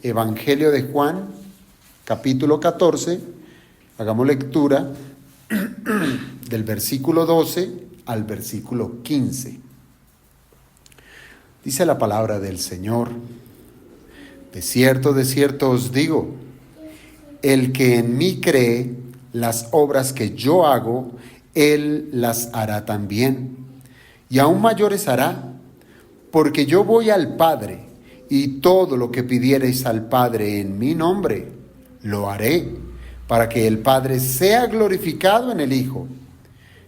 Evangelio de Juan, capítulo 14, hagamos lectura del versículo 12 al versículo 15. Dice la palabra del Señor: de cierto os digo, el que en mí cree, las obras que yo hago, él las hará también, y aún mayores hará, porque yo voy al Padre, y todo lo que pidiereis al Padre en mi nombre, lo haré, para que el Padre sea glorificado en el Hijo.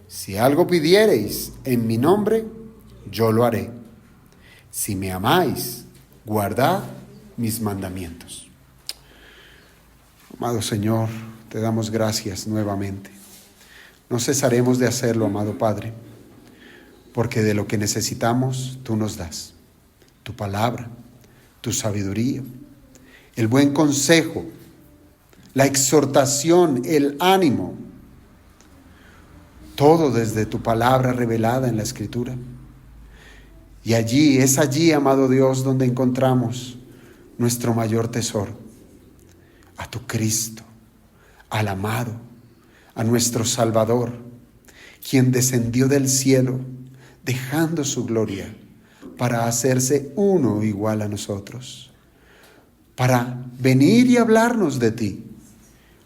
Si algo pidiereis en mi nombre, yo lo haré. Si me amáis, guardad mis mandamientos. Amado Señor, te damos gracias nuevamente. No cesaremos de hacerlo, amado Padre, porque de lo que necesitamos, tú nos das. Tu palabra, tu sabiduría, el buen consejo, la exhortación, el ánimo, todo desde tu palabra revelada en la Escritura. Y es allí, amado Dios, donde encontramos nuestro mayor tesoro, a tu Cristo, al amado, a nuestro Salvador, quien descendió del cielo, dejando su gloria, para hacerse uno igual a nosotros, para venir y hablarnos de ti,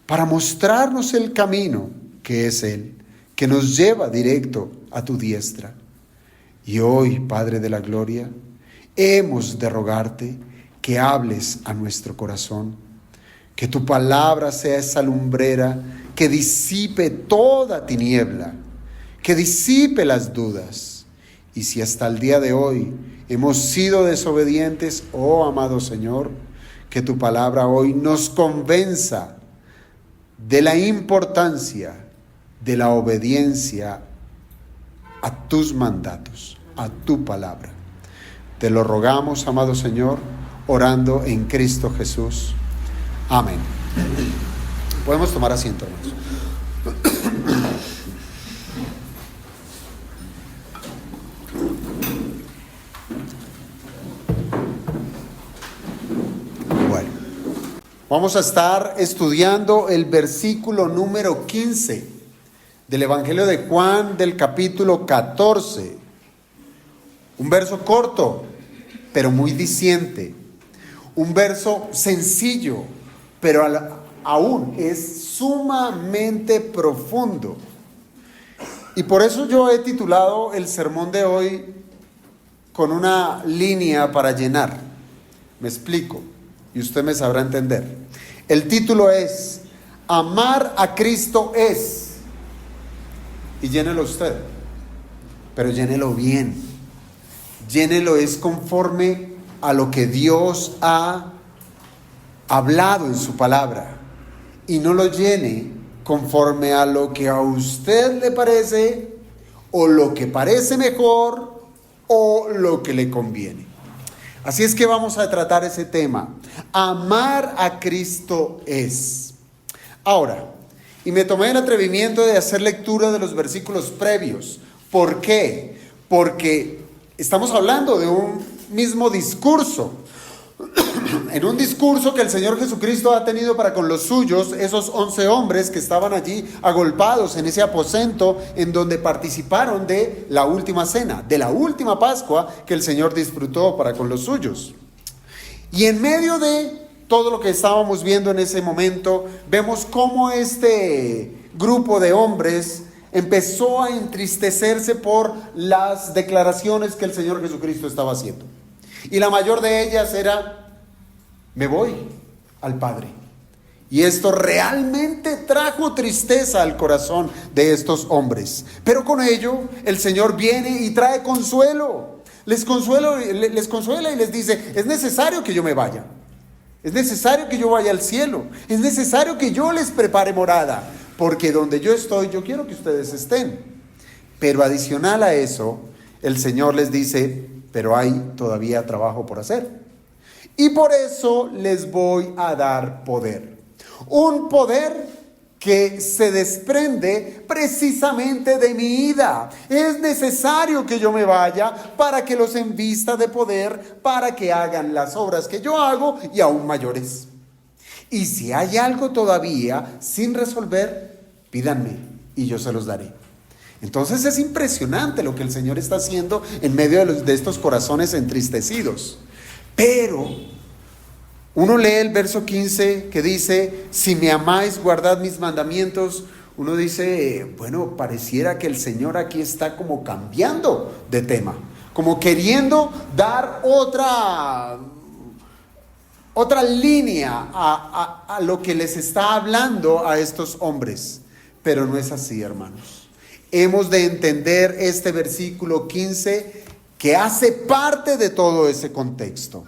para mostrarnos el camino que es Él, que nos lleva directo a tu diestra. Y hoy, Padre de la Gloria, hemos de rogarte que hables a nuestro corazón, que tu palabra sea esa lumbrera que disipe toda tiniebla, que disipe las dudas. Y si hasta el día de hoy hemos sido desobedientes, oh amado Señor, que tu palabra hoy nos convenza de la importancia de la obediencia a tus mandatos, a tu palabra. Te lo rogamos, amado Señor, orando en Cristo Jesús. Amén. Podemos tomar asiento, hermanos. Vamos a estar estudiando el versículo número 15 del Evangelio de Juan del capítulo 14. Un verso corto, pero muy diciente. Un verso sencillo, pero aún es sumamente profundo. Y por eso yo he titulado el sermón de hoy con una línea para llenar. Me explico. Y usted me sabrá entender. El título es: amar a Cristo es. Y llénelo usted, pero llénelo bien. Llénelo es conforme a lo que Dios ha hablado en su palabra. Y no lo llene conforme a lo que a usted le parece, o lo que parece mejor, o lo que le conviene. Así es que vamos a tratar ese tema. Amar a Cristo es. Ahora, y me tomé el atrevimiento de hacer lectura de los versículos previos. ¿Por qué? Porque estamos hablando de un mismo discurso. En un discurso que el Señor Jesucristo ha tenido para con los suyos, esos 11 hombres que estaban allí agolpados en ese aposento en donde participaron de la última cena, de la última Pascua que el Señor disfrutó para con los suyos. Y en medio de todo lo que estábamos viendo en ese momento, vemos cómo este grupo de hombres empezó a entristecerse por las declaraciones que el Señor Jesucristo estaba haciendo. Y la mayor de ellas era: me voy al Padre. Y esto realmente trajo tristeza al corazón de estos hombres. Pero con ello el Señor viene y trae consuelo. Les consuela y les dice: es necesario que yo me vaya. Es necesario que yo vaya al cielo. Es necesario que yo les prepare morada. Porque donde yo estoy, yo quiero que ustedes estén. Pero adicional a eso, el Señor les dice: pero hay todavía trabajo por hacer. Y por eso les voy a dar poder. Un poder que se desprende precisamente de mi ida. Es necesario que yo me vaya para que los envista de poder, para que hagan las obras que yo hago y aún mayores. Y si hay algo todavía sin resolver, pídanme y yo se los daré. Entonces es impresionante lo que el Señor está haciendo en medio de estos corazones entristecidos. Pero uno lee el verso 15 que dice, si me amáis, guardad mis mandamientos. Uno dice, bueno, pareciera que el Señor aquí está como cambiando de tema, como queriendo dar otra línea a lo que les está hablando a estos hombres. Pero no es así, hermanos. Hemos de entender este versículo 15 que hace parte de todo ese contexto.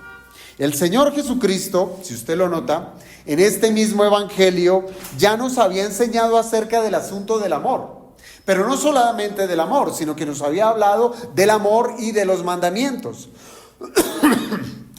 El Señor Jesucristo, si usted lo nota, en este mismo evangelio ya nos había enseñado acerca del asunto del amor. Pero no solamente del amor, sino que nos había hablado del amor y de los mandamientos.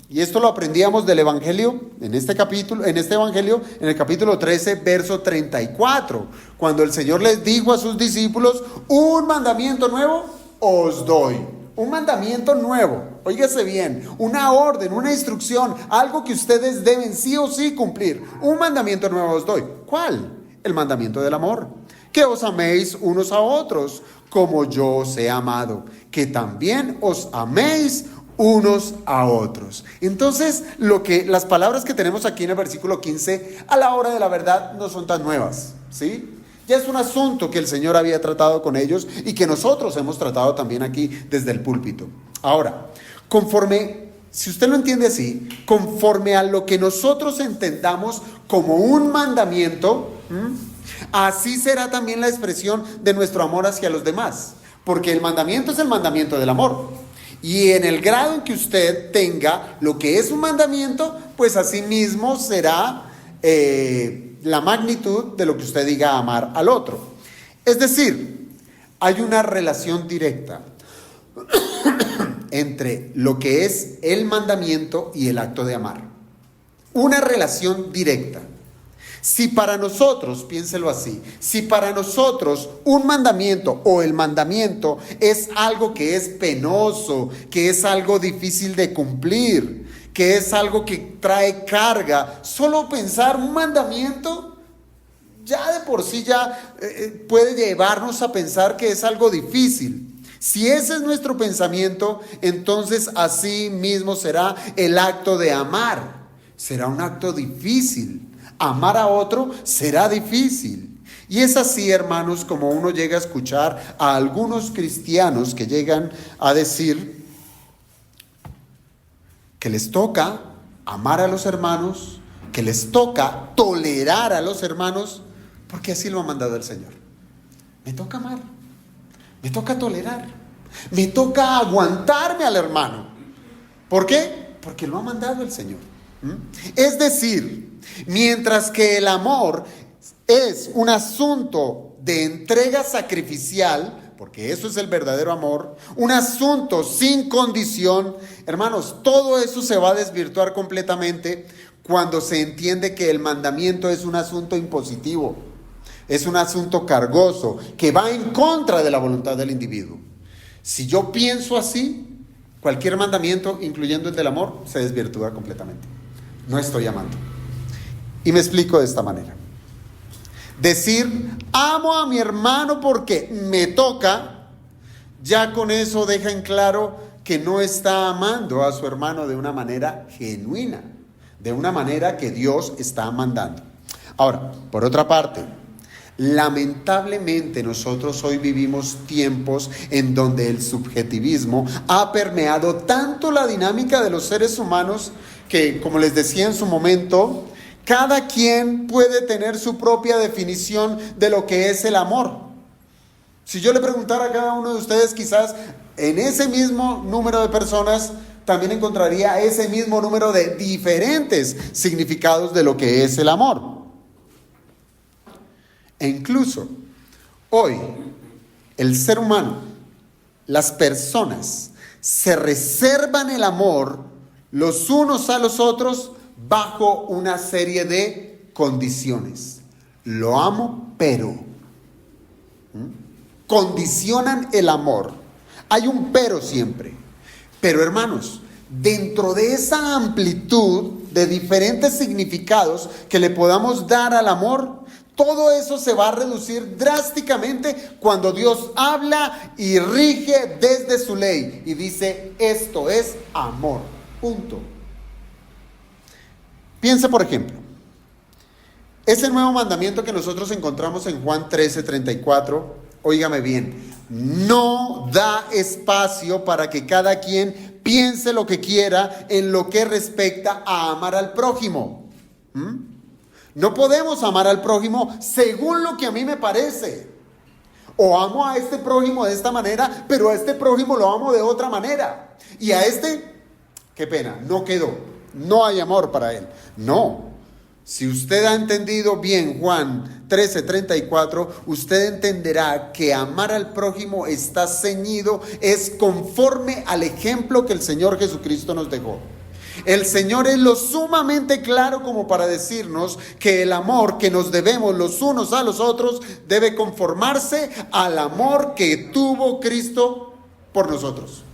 Y esto lo aprendíamos del evangelio, en este evangelio, en el capítulo 13, verso 34, cuando el Señor les dijo a sus discípulos, un mandamiento nuevo os doy. Un mandamiento nuevo, óigase bien, una orden, una instrucción, algo que ustedes deben sí o sí cumplir. Un mandamiento nuevo os doy. ¿Cuál? El mandamiento del amor. Que os améis unos a otros, como yo os he amado. Que también os améis unos a otros. Entonces, las palabras que tenemos aquí en el versículo 15, a la hora de la verdad, no son tan nuevas, ¿sí? Ya es un asunto que el Señor había tratado con ellos y que nosotros hemos tratado también aquí desde el púlpito. Ahora, si usted lo entiende así, conforme a lo que nosotros entendamos como un mandamiento, así será también la expresión de nuestro amor hacia los demás. Porque el mandamiento es el mandamiento del amor. Y en el grado en que usted tenga lo que es un mandamiento, pues así mismo será la magnitud de lo que usted diga amar al otro. Es decir, hay una relación directa entre lo que es el mandamiento y el acto de amar. Una relación directa. Si para nosotros, piénselo así, si para nosotros un mandamiento o el mandamiento es algo que es penoso, que es algo difícil de cumplir, que es algo que trae carga, solo pensar un mandamiento ya de por sí puede llevarnos a pensar que es algo difícil. Si ese es nuestro pensamiento, entonces así mismo será el acto de amar. Será un acto difícil. Amar a otro será difícil. Y es así, hermanos, como uno llega a escuchar a algunos cristianos que llegan a decir que les toca amar a los hermanos, que les toca tolerar a los hermanos, porque así lo ha mandado el Señor. Me toca amar, me toca tolerar, me toca aguantarme al hermano. ¿Por qué? Porque lo ha mandado el Señor. Es decir, mientras que el amor es un asunto de entrega sacrificial, porque eso es el verdadero amor, un asunto sin condición, hermanos, todo eso se va a desvirtuar completamente cuando se entiende que el mandamiento es un asunto impositivo, es un asunto cargoso, que va en contra de la voluntad del individuo. Si yo pienso así, cualquier mandamiento, incluyendo el del amor, se desvirtúa completamente. No estoy amando. Y me explico de esta manera. Decir, amo a mi hermano porque me toca, ya con eso deja en claro que no está amando a su hermano de una manera genuina, de una manera que Dios está mandando. Ahora, por otra parte, lamentablemente nosotros hoy vivimos tiempos en donde el subjetivismo ha permeado tanto la dinámica de los seres humanos que, como les decía en su momento, cada quien puede tener su propia definición de lo que es el amor. Si yo le preguntara a cada uno de ustedes, quizás en ese mismo número de personas también encontraría ese mismo número de diferentes significados de lo que es el amor. E incluso hoy el ser humano, las personas, se reservan el amor los unos a los otros bajo una serie de condiciones. lo amo, pero. Condicionan el amor. Hay un pero siempre. Pero hermanos, dentro de esa amplitud de diferentes significados que le podamos dar al amor, todo eso se va a reducir drásticamente cuando Dios habla y rige desde su ley y dice: esto es amor. Punto. Piense, por ejemplo, ese nuevo mandamiento que nosotros encontramos en Juan 13:34, óigame bien, no da espacio para que cada quien piense lo que quiera en lo que respecta a amar al prójimo. No podemos amar al prójimo según lo que a mí me parece. O amo a este prójimo de esta manera, pero a este prójimo lo amo de otra manera. Y a este, qué pena, no quedó. No hay amor para él. No. Si usted ha entendido bien Juan 13:34, usted entenderá que amar al prójimo está ceñido, es conforme al ejemplo que el Señor Jesucristo nos dejó. El Señor es lo sumamente claro como para decirnos que el amor que nos debemos los unos a los otros debe conformarse al amor que tuvo Cristo por nosotros.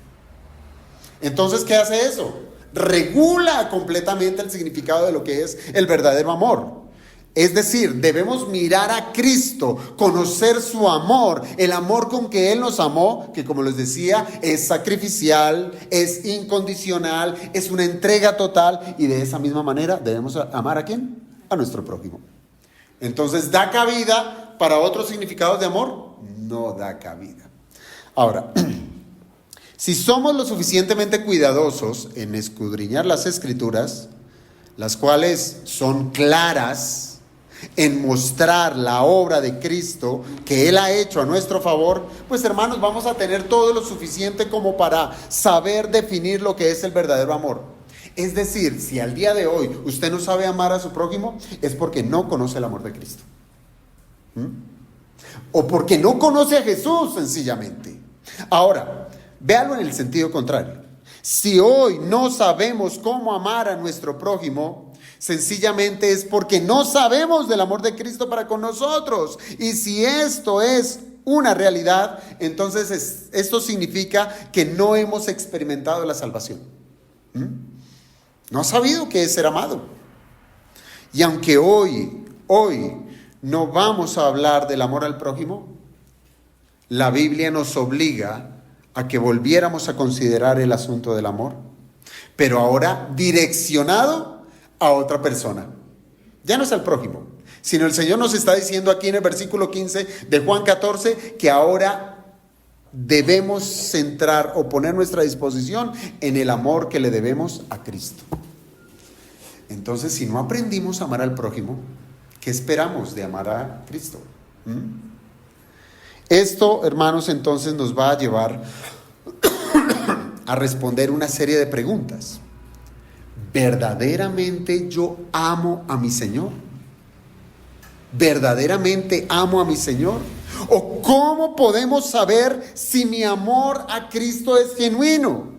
Entonces, ¿qué hace eso? Regula completamente el significado de lo que es el verdadero amor. Es decir, debemos mirar a Cristo, conocer su amor, el amor con que Él nos amó, que como les decía, es sacrificial, es incondicional, es una entrega total, y de esa misma manera debemos amar ¿a quién? A nuestro prójimo. Entonces, ¿da cabida para otros significados de amor? No da cabida. Ahora, si somos lo suficientemente cuidadosos en escudriñar las Escrituras, las cuales son claras en mostrar la obra de Cristo que Él ha hecho a nuestro favor, pues hermanos, vamos a tener todo lo suficiente como para saber definir lo que es el verdadero amor. Es decir, si al día de hoy usted no sabe amar a su prójimo, es porque no conoce el amor de Cristo. O porque no conoce a Jesús, sencillamente. Ahora, véalo en el sentido contrario. Si hoy no sabemos cómo amar a nuestro prójimo, sencillamente es porque no sabemos del amor de Cristo para con nosotros. Y si esto es una realidad, entonces esto significa que no hemos experimentado la salvación. No ha sabido qué es ser amado. Y aunque hoy no vamos a hablar del amor al prójimo, la Biblia nos obliga a que volviéramos a considerar el asunto del amor, pero ahora direccionado a otra persona. Ya no es al prójimo, sino el Señor nos está diciendo aquí en el versículo 15 de Juan 14 que ahora debemos centrar o poner nuestra disposición en el amor que le debemos a Cristo. Entonces, si no aprendimos a amar al prójimo, ¿qué esperamos de amar a Cristo? Esto, hermanos, entonces nos va a llevar a responder una serie de preguntas. ¿Verdaderamente yo amo a mi Señor? ¿Verdaderamente amo a mi Señor? ¿O cómo podemos saber si mi amor a Cristo es genuino?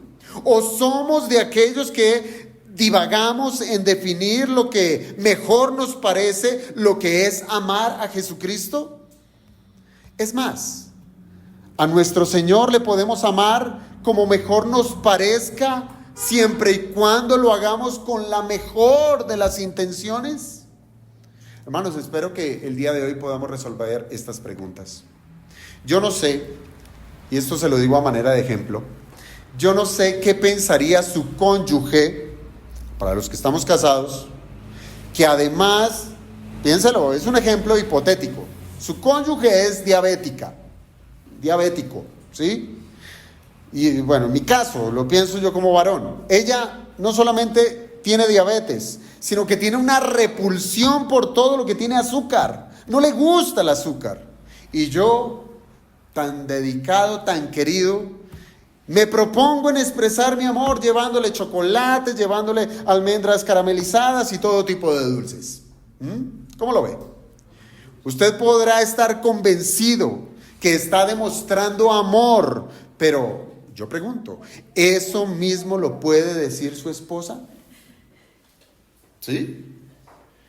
¿O somos de aquellos que divagamos en definir lo que mejor nos parece, lo que es amar a Jesucristo? Es más, a nuestro Señor le podemos amar como mejor nos parezca, siempre y cuando lo hagamos con la mejor de las intenciones. Hermanos, espero que el día de hoy podamos resolver estas preguntas. Yo no sé, y esto se lo digo a manera de ejemplo, yo no sé qué pensaría su cónyuge, para los que estamos casados, que además, piénselo, es un ejemplo hipotético. Su cónyuge es diabético, ¿sí? Y bueno, en mi caso, lo pienso yo como varón. Ella no solamente tiene diabetes, sino que tiene una repulsión por todo lo que tiene azúcar. No le gusta el azúcar. Y yo, tan dedicado, tan querido, me propongo en expresar mi amor llevándole chocolates, llevándole almendras caramelizadas y todo tipo de dulces. ¿Cómo lo ve? Usted podrá estar convencido que está demostrando amor, pero yo pregunto, ¿eso mismo lo puede decir su esposa? ¿Sí?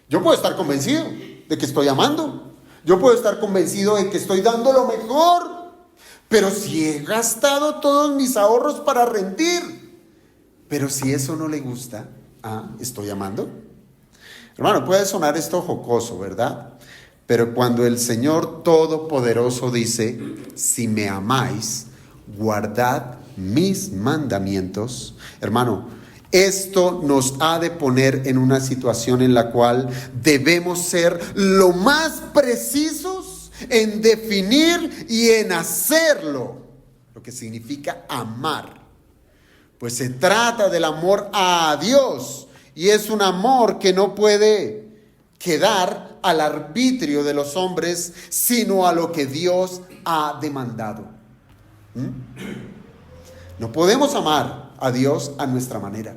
Yo puedo estar convencido, de que estoy amando. Yo puedo estar convencido de que estoy dando lo mejor. Pero si he gastado todos mis ahorros para rendir. Pero si eso no le gusta, ¿estoy amando? Hermano, puede sonar esto jocoso, ¿verdad? Pero cuando el Señor Todopoderoso dice, si me amáis, guardad mis mandamientos. Hermano, esto nos ha de poner en una situación en la cual debemos ser lo más precisos en definir y en hacerlo, lo que significa amar. Pues se trata del amor a Dios y es un amor que no puede quedar al arbitrio de los hombres, sino a lo que Dios ha demandado. No podemos amar a Dios a nuestra manera.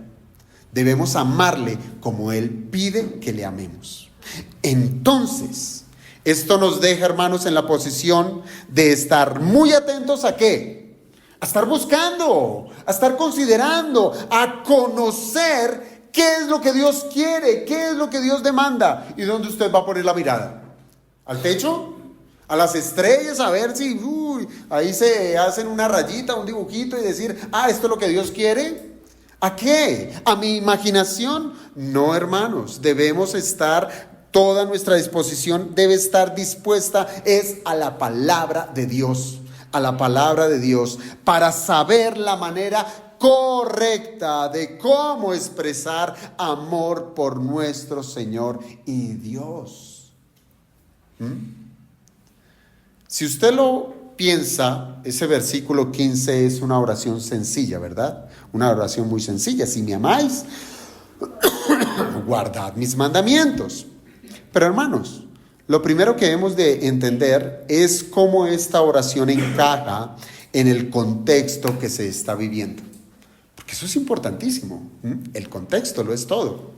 Debemos amarle como Él pide que le amemos. Entonces, esto nos deja, hermanos, en la posición de estar muy atentos ¿a qué? A estar buscando, a estar considerando, a conocer qué es lo que Dios quiere, qué es lo que Dios demanda. ¿Y dónde usted va a poner la mirada? ¿Al techo? ¿A las estrellas? A ver si ahí se hacen una rayita, un dibujito y decir, esto es lo que Dios quiere. ¿A qué? ¿A mi imaginación? No, hermanos, debemos estar, toda nuestra disposición debe estar dispuesta es a la palabra de Dios. A la palabra de Dios, para saber la manera correcta de cómo expresar amor por nuestro Señor y Dios. Si usted lo piensa, ese versículo 15 es una oración sencilla, ¿verdad? Una oración muy sencilla. Si me amáis, guardad mis mandamientos. Pero hermanos, lo primero que hemos de entender es cómo esta oración encaja en el contexto que se está viviendo. Porque eso es importantísimo. El contexto lo es todo.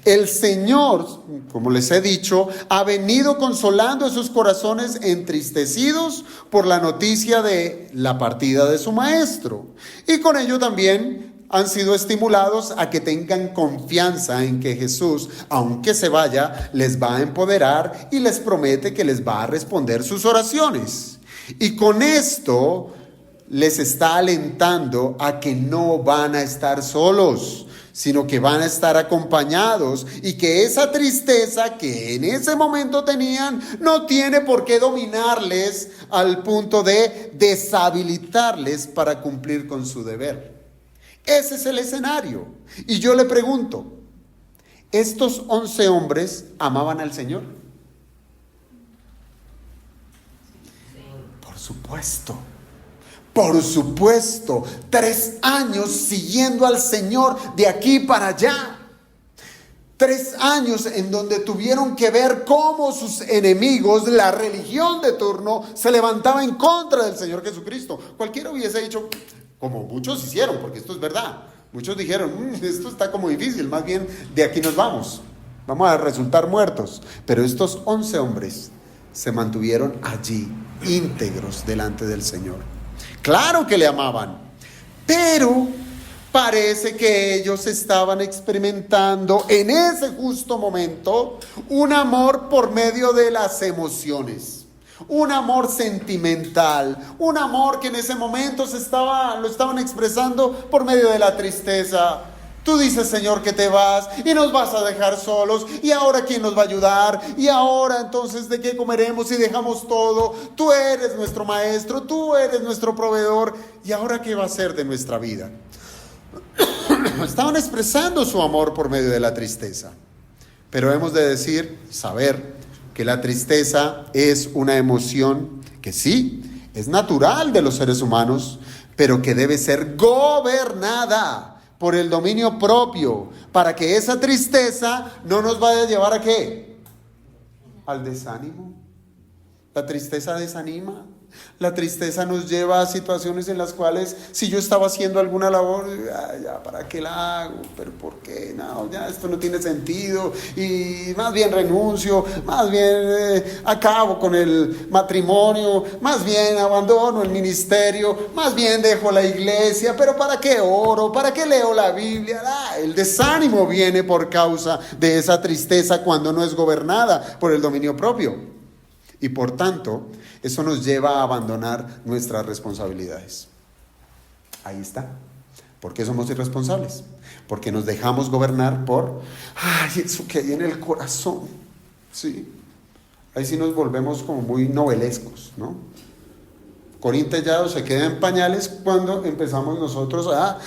El Señor, como les he dicho, ha venido consolando esos corazones entristecidos por la noticia de la partida de su maestro. Y con ello también han sido estimulados a que tengan confianza en que Jesús, aunque se vaya, les va a empoderar y les promete que les va a responder sus oraciones. Y con esto les está alentando a que no van a estar solos, sino que van a estar acompañados y que esa tristeza que en ese momento tenían no tiene por qué dominarles al punto de deshabilitarles para cumplir con su deber. Ese es el escenario. Y yo le pregunto, ¿estos 11 hombres amaban al Señor? Por supuesto. Por supuesto. 3 años siguiendo al Señor de aquí para allá. 3 años en donde tuvieron que ver cómo sus enemigos, la religión de turno, se levantaba en contra del Señor Jesucristo. Cualquiera hubiese dicho, como muchos hicieron, porque esto es verdad. Muchos dijeron, esto está como difícil, más bien de aquí nos vamos a resultar muertos. Pero estos 11 hombres se mantuvieron allí, íntegros delante del Señor. Claro que le amaban, pero parece que ellos estaban experimentando en ese justo momento un amor por medio de las emociones. Un amor sentimental, un amor que en ese momento lo estaban expresando por medio de la tristeza. Tú dices, Señor, que te vas y nos vas a dejar solos. ¿Y ahora quién nos va a ayudar? ¿Y ahora entonces de qué comeremos si dejamos todo? Tú eres nuestro maestro, tú eres nuestro proveedor. ¿Y ahora qué va a ser de nuestra vida? Estaban expresando su amor por medio de la tristeza. Pero hemos de saber que la tristeza es una emoción que sí, es natural de los seres humanos, pero que debe ser gobernada por el dominio propio, para que esa tristeza no nos vaya a llevar ¿a qué? Al desánimo. La tristeza desanima. La tristeza nos lleva a situaciones en las cuales si yo estaba haciendo alguna labor, ya, ¿para qué la hago? ¿Pero por qué? No, ya esto no tiene sentido y más bien renuncio, más bien acabo con el matrimonio, más bien abandono el ministerio, más bien dejo la iglesia, pero ¿para qué oro? ¿Para qué leo la Biblia? El desánimo viene por causa de esa tristeza cuando no es gobernada por el dominio propio. Y por tanto, eso nos lleva a abandonar nuestras responsabilidades. Ahí está. ¿Por qué somos irresponsables? Porque nos dejamos gobernar por, eso que hay en el corazón. Sí. Ahí sí nos volvemos como muy novelescos, ¿no? Corín Tellado se queda en pañales cuando empezamos nosotros a...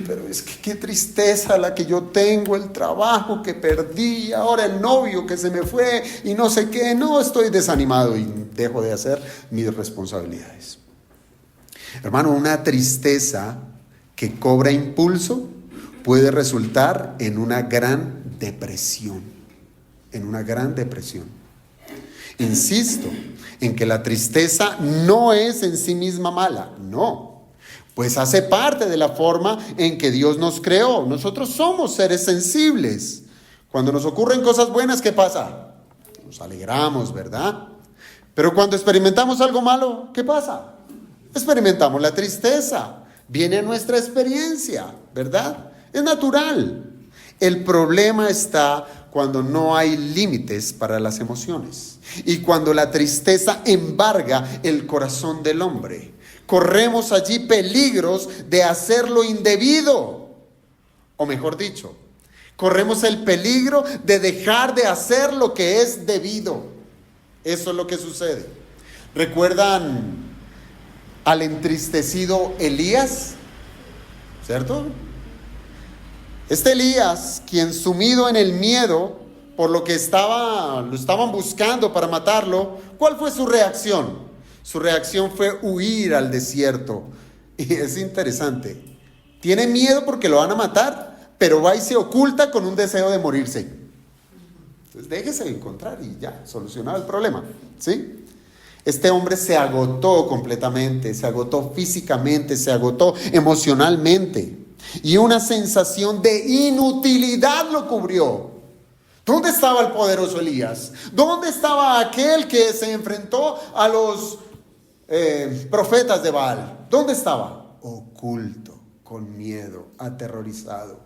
pero es que qué tristeza la que yo tengo, el trabajo que perdí, ahora el novio que se me fue y no sé qué, no, estoy desanimado y dejo de hacer mis responsabilidades. Hermano, una tristeza que cobra impulso puede resultar en una gran depresión, Insisto en que la tristeza no es en sí misma mala, no. Pues hace parte de la forma en que Dios nos creó. Nosotros somos seres sensibles. Cuando nos ocurren cosas buenas, ¿qué pasa? Nos alegramos, ¿verdad? Pero cuando experimentamos algo malo, ¿qué pasa? Experimentamos la tristeza. Viene nuestra experiencia, ¿verdad? Es natural. El problema está cuando no hay límites para las emociones y cuando la tristeza embarga el corazón del hombre. Corremos allí peligros de hacer lo indebido, o mejor dicho, corremos el peligro de dejar de hacer lo que es debido. Eso es lo que sucede. ¿Recuerdan al entristecido Elías? ¿Cierto? Este Elías, quien sumido en el miedo por lo que lo estaban buscando para matarlo, ¿cuál fue su reacción? Su reacción fue huir al desierto. Y es interesante. Tiene miedo porque lo van a matar, pero va y se oculta con un deseo de morirse. Entonces déjese de encontrar y ya, solucionado el problema. ¿Sí? Este hombre se agotó completamente, se agotó físicamente, se agotó emocionalmente. Y una sensación de inutilidad lo cubrió. ¿Dónde estaba el poderoso Elías? ¿Dónde estaba aquel que se enfrentó a los profetas de Baal? ¿Dónde estaba? Oculto, con miedo, aterrorizado,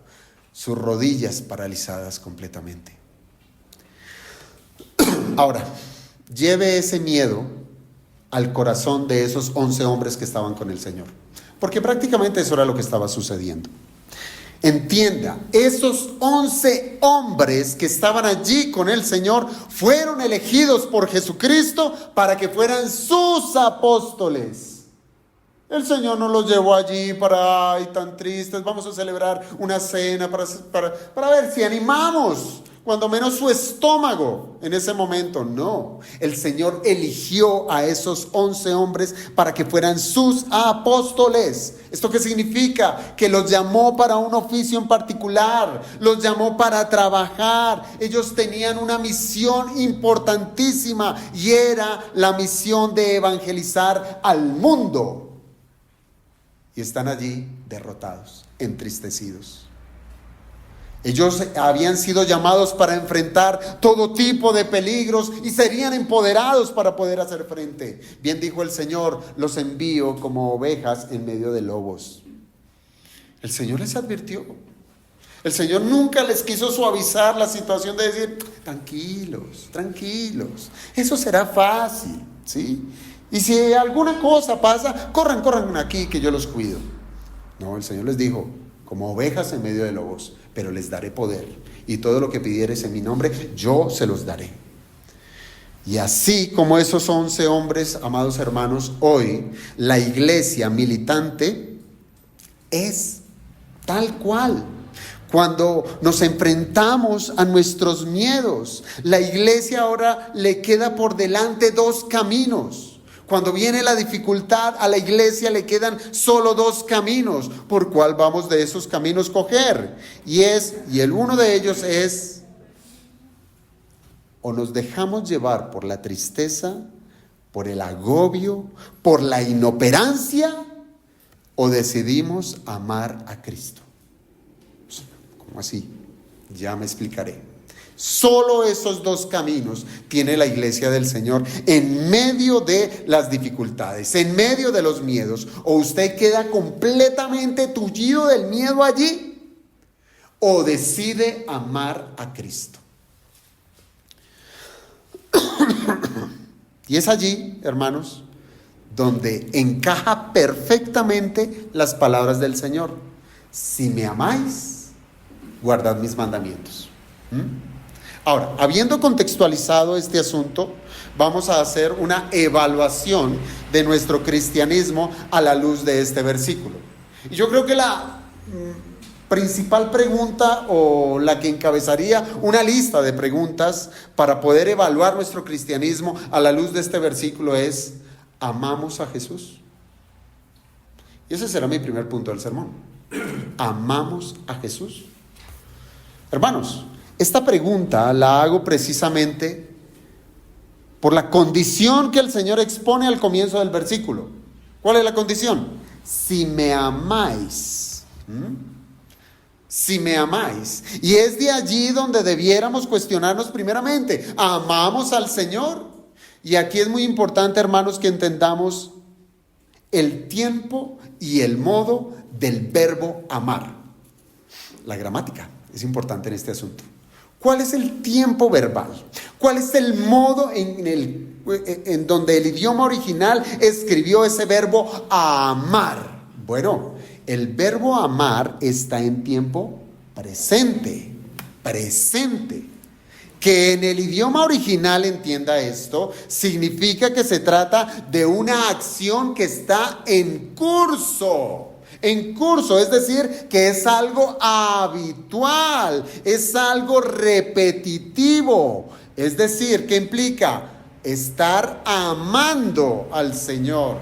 sus rodillas paralizadas completamente. Ahora, lleve ese miedo al corazón de esos 11 hombres que estaban con el Señor, porque prácticamente eso era lo que estaba sucediendo. Entienda, esos 11 hombres que estaban allí con el Señor fueron elegidos por Jesucristo para que fueran sus apóstoles. El Señor no los llevó allí para, tan tristes, vamos a celebrar una cena para ver si animamos, cuando menos su estómago en ese momento. No, el Señor eligió a esos 11 hombres para que fueran sus apóstoles. ¿Esto qué significa? Que los llamó para un oficio en particular, los llamó para trabajar. Ellos tenían una misión importantísima y era la misión de evangelizar al mundo. Y están allí derrotados, entristecidos. Ellos habían sido llamados para enfrentar todo tipo de peligros y serían empoderados para poder hacer frente. Bien dijo el Señor, los envío como ovejas en medio de lobos. El Señor les advirtió. El Señor nunca les quiso suavizar la situación de decir, tranquilos, eso será fácil, ¿sí? Y si alguna cosa pasa, corran aquí que yo los cuido. No, el Señor les dijo, como ovejas en medio de lobos, pero les daré poder. Y todo lo que pidieres en mi nombre, yo se los daré. Y así como esos 11 hombres, amados hermanos, hoy la iglesia militante es tal cual. Cuando nos enfrentamos a nuestros miedos, la iglesia ahora le queda por delante 2 caminos. Cuando viene la dificultad, a la iglesia le quedan solo 2 caminos. ¿Por cuál vamos de esos caminos coger? Y el uno de ellos es, o nos dejamos llevar por la tristeza, por el agobio, por la inoperancia, o decidimos amar a Cristo. ¿Cómo así? Ya me explicaré. Solo esos dos caminos tiene la iglesia del Señor en medio de las dificultades, en medio de los miedos. O usted queda completamente tullido del miedo allí, o decide amar a Cristo. Y es allí, hermanos, donde encaja perfectamente las palabras del Señor. Si me amáis, guardad mis mandamientos. Ahora, habiendo contextualizado este asunto, vamos a hacer una evaluación de nuestro cristianismo a la luz de este versículo. Y yo creo que la principal pregunta, o la que encabezaría una lista de preguntas para poder evaluar nuestro cristianismo a la luz de este versículo es: ¿amamos a Jesús? Y ese será mi primer punto del sermón. ¿Amamos a Jesús? Hermanos, esta pregunta la hago precisamente por la condición que el Señor expone al comienzo del versículo. ¿Cuál es la condición? Si me amáis. Si me amáis. Y es de allí donde debiéramos cuestionarnos primeramente: ¿amamos al Señor? Y aquí es muy importante, hermanos, que entendamos el tiempo y el modo del verbo amar. La gramática es importante en este asunto. ¿Cuál es el tiempo verbal? ¿Cuál es el modo en donde el idioma original escribió ese verbo amar? Bueno, el verbo amar está en tiempo presente. Que en el idioma original, entienda esto, significa que se trata de una acción que está en curso. En curso, es decir, que es algo habitual, es algo repetitivo. Es decir, que implica estar amando al Señor.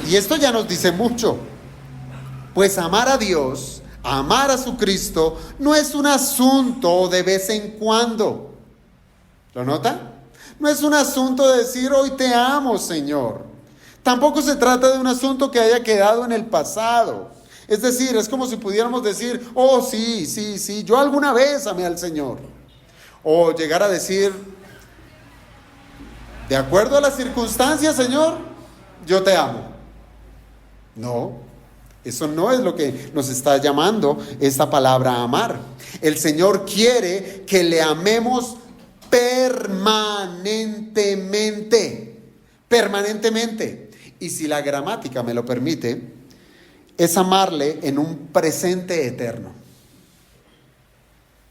Y esto ya nos dice mucho, pues amar a Dios, amar a su Cristo, no es un asunto de vez en cuando. ¿Lo nota? No es un asunto de decir: hoy te amo, Señor. Tampoco se trata de un asunto que haya quedado en el pasado. Es decir, es como si pudiéramos decir: oh, sí, yo alguna vez amé al Señor. O llegar a decir: de acuerdo a las circunstancias, Señor, yo te amo. No, eso no es lo que nos está llamando esta palabra amar. El Señor quiere que le amemos permanentemente. Y si la gramática me lo permite, es amarle en un presente eterno.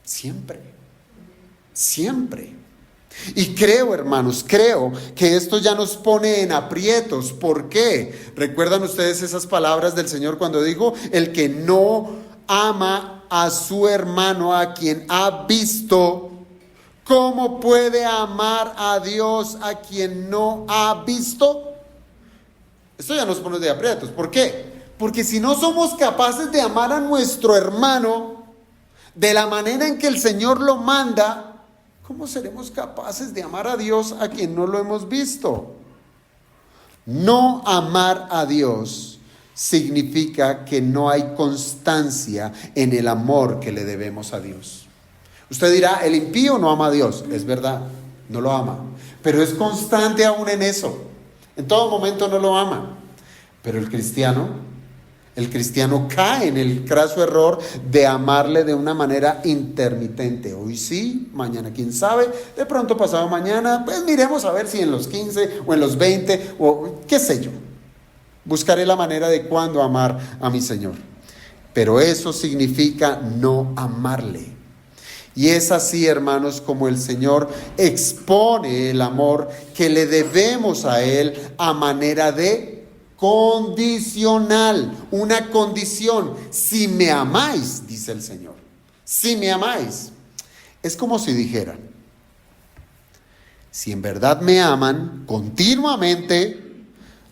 Siempre. Y creo, hermanos, que esto ya nos pone en aprietos. ¿Por qué? ¿Recuerdan ustedes esas palabras del Señor cuando dijo: el que no ama a su hermano a quien ha visto, ¿cómo puede amar a Dios a quien no ha visto? Esto ya nos pone de aprietos. ¿Por qué? Porque si no somos capaces de amar a nuestro hermano de la manera en que el Señor lo manda, ¿cómo seremos capaces de amar a Dios a quien no lo hemos visto? No amar a Dios significa que no hay constancia en el amor que le debemos a Dios. Usted dirá: el impío no ama a Dios. Es verdad, no lo ama, pero es constante aún en eso. En todo momento no lo ama. Pero el cristiano cae en el craso error de amarle de una manera intermitente. Hoy sí, mañana quién sabe, de pronto pasado mañana, pues miremos a ver si en los 15 o en los 20 o qué sé yo. Buscaré la manera de cuándo amar a mi Señor. Pero eso significa no amarle. Y es así, hermanos, como el Señor expone el amor que le debemos a Él a manera de condicional. Una condición: si me amáis, dice el Señor, si me amáis. Es como si dijera: si en verdad me aman continuamente,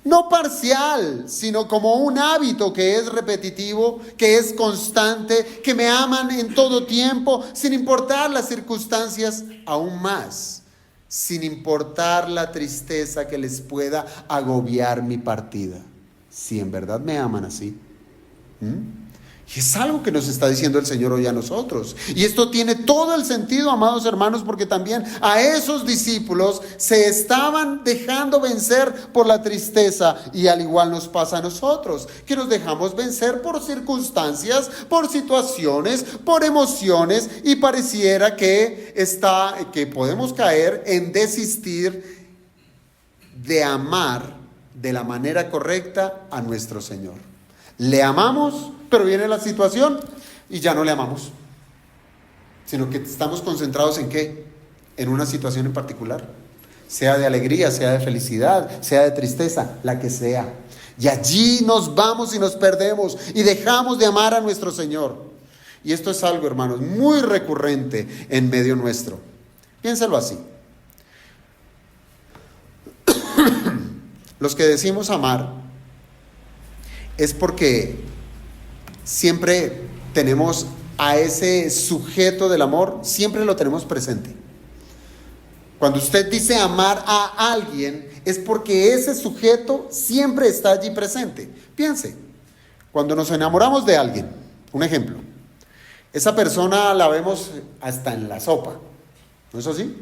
no parcial, sino como un hábito que es repetitivo, que es constante, que me aman en todo tiempo, sin importar las circunstancias, aún más. sin importar la tristeza que les pueda agobiar mi partida. Si en verdad me aman así. Y es algo que nos está diciendo el Señor hoy a nosotros. Y esto tiene todo el sentido, amados hermanos, porque también a esos discípulos se estaban dejando vencer por la tristeza. Y al igual nos pasa a nosotros, que nos dejamos vencer por circunstancias, por situaciones, por emociones, y pareciera que podemos caer en desistir de amar de la manera correcta a nuestro Señor. Le amamos, pero viene la situación y ya no le amamos, sino que estamos concentrados en ¿qué? En una situación en particular, sea de alegría, sea de felicidad, sea de tristeza, la que sea. Y allí nos vamos y nos perdemos y dejamos de amar a nuestro Señor. Y esto es algo, hermanos, muy recurrente en medio nuestro. Piénsalo así. Los que decimos amar es porque siempre tenemos a ese sujeto del amor, siempre lo tenemos presente. Cuando usted dice amar a alguien, es porque ese sujeto siempre está allí presente. Piense, cuando nos enamoramos de alguien, un ejemplo, esa persona la vemos hasta en la sopa, ¿no es así?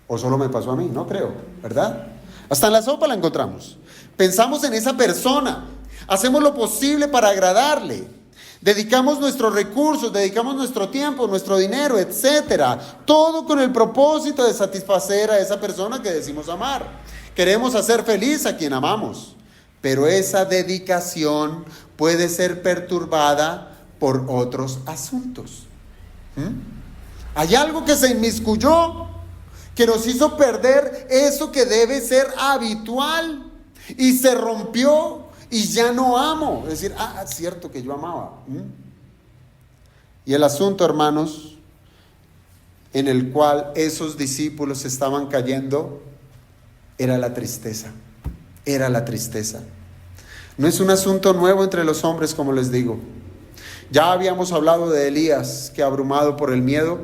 ¿O solo me pasó a mí? No creo, ¿verdad? Hasta en la sopa la encontramos. Pensamos en esa persona, hacemos lo posible para agradarle, dedicamos nuestros recursos, dedicamos nuestro tiempo, nuestro dinero, etcétera, todo con el propósito de satisfacer a esa persona que decimos amar. Queremos hacer feliz a quien amamos, pero esa dedicación puede ser perturbada por otros asuntos. Hay algo que se inmiscuyó, que nos hizo perder eso que debe ser habitual, y se rompió y ya no amo. Es decir, es cierto que yo amaba. Y el asunto, hermanos, en el cual esos discípulos estaban cayendo, era la tristeza. Era la tristeza. No es un asunto nuevo entre los hombres, como les digo. Ya habíamos hablado de Elías, que abrumado por el miedo,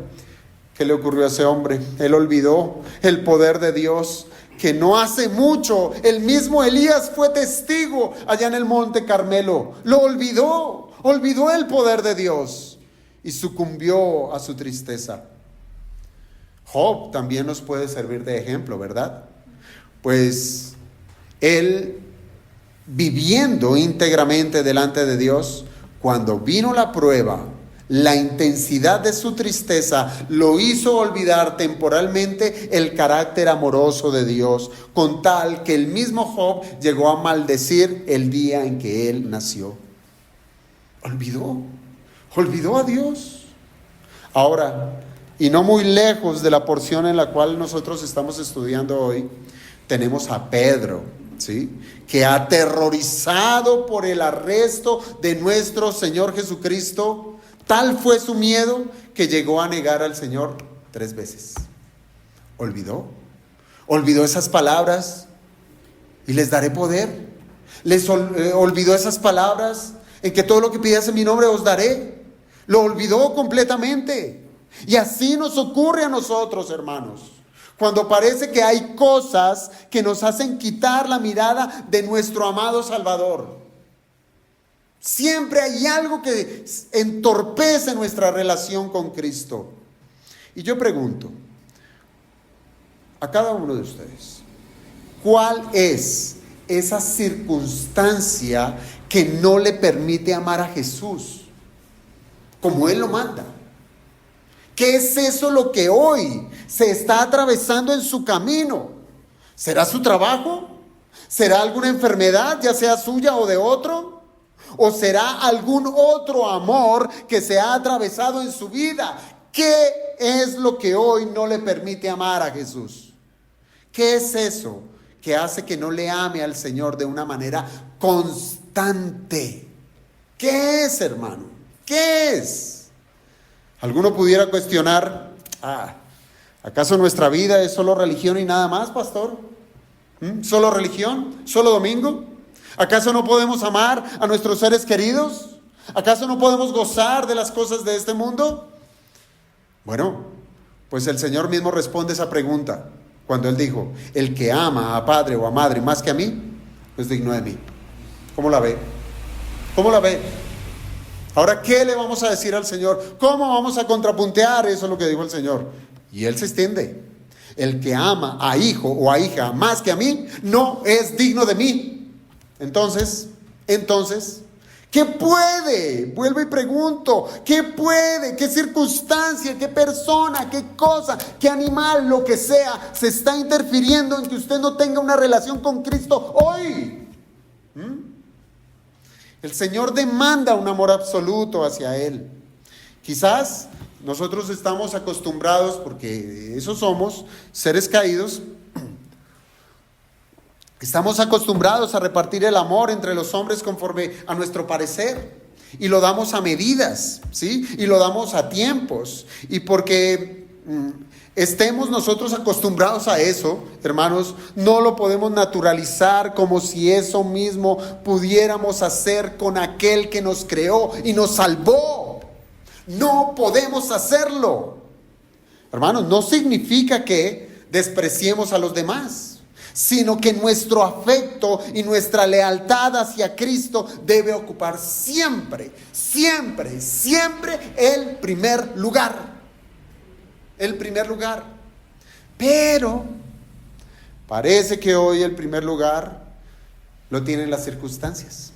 ¿qué le ocurrió a ese hombre? Él olvidó el poder de Dios, que no hace mucho el mismo Elías fue testigo allá en el monte Carmelo. Lo olvidó el poder de Dios y sucumbió a su tristeza. Job también nos puede servir de ejemplo, ¿verdad? Pues él, viviendo íntegramente delante de Dios, cuando vino la prueba, la intensidad de su tristeza lo hizo olvidar temporalmente el carácter amoroso de Dios, con tal que el mismo Job llegó a maldecir el día en que él nació. Olvidó a Dios. Ahora, y no muy lejos de la porción en la cual nosotros estamos estudiando hoy, tenemos a Pedro, ¿sí?, que aterrorizado por el arresto de nuestro Señor Jesucristo, tal fue su miedo que llegó a negar al Señor 3 veces. Olvidó esas palabras: y les daré poder. Olvidó esas palabras en que todo lo que pidáis en mi nombre os daré. Lo olvidó completamente. Y así nos ocurre a nosotros, hermanos, cuando parece que hay cosas que nos hacen quitar la mirada de nuestro amado Salvador. Siempre hay algo que entorpece nuestra relación con Cristo. Y yo pregunto a cada uno de ustedes, ¿cuál es esa circunstancia que no le permite amar a Jesús como Él lo manda? ¿Qué es eso lo que hoy se está atravesando en su camino? ¿Será su trabajo? ¿Será alguna enfermedad, ya sea suya o de otro? ¿O será algún otro amor que se ha atravesado en su vida? ¿Qué es lo que hoy no le permite amar a Jesús? ¿Qué es eso que hace que no le ame al Señor de una manera constante? ¿Qué es, hermano? ¿Qué es? Alguno pudiera cuestionar, ¿acaso nuestra vida es solo religión y nada más, pastor? ¿Solo religión? ¿Solo domingo? ¿Acaso no podemos amar a nuestros seres queridos? ¿Acaso no podemos gozar de las cosas de este mundo? Bueno, pues el Señor mismo responde esa pregunta cuando Él dijo, el que ama a padre o a madre más que a mí, no es digno de mí. ¿Cómo la ve? ¿Cómo la ve? Ahora, ¿qué le vamos a decir al Señor? ¿Cómo vamos a contrapuntear? Eso es lo que dijo el Señor. Y Él se extiende. El que ama a hijo o a hija más que a mí, no es digno de mí. Entonces, ¿qué puede? Vuelvo y pregunto, ¿qué puede? ¿Qué circunstancia? ¿Qué persona? ¿Qué cosa? ¿Qué animal? Lo que sea, se está interfiriendo en que usted no tenga una relación con Cristo hoy. El Señor demanda un amor absoluto hacia Él. Quizás nosotros estamos acostumbrados, porque eso somos, seres caídos, estamos acostumbrados a repartir el amor entre los hombres conforme a nuestro parecer. Y lo damos a medidas, ¿sí? Y lo damos a tiempos. Y porque estemos nosotros acostumbrados a eso, hermanos, no lo podemos naturalizar como si eso mismo pudiéramos hacer con aquel que nos creó y nos salvó. No podemos hacerlo. Hermanos, no significa que despreciemos a los demás, sino que nuestro afecto y nuestra lealtad hacia Cristo debe ocupar siempre, siempre, siempre el primer lugar. El primer lugar. Pero parece que hoy el primer lugar lo tienen las circunstancias,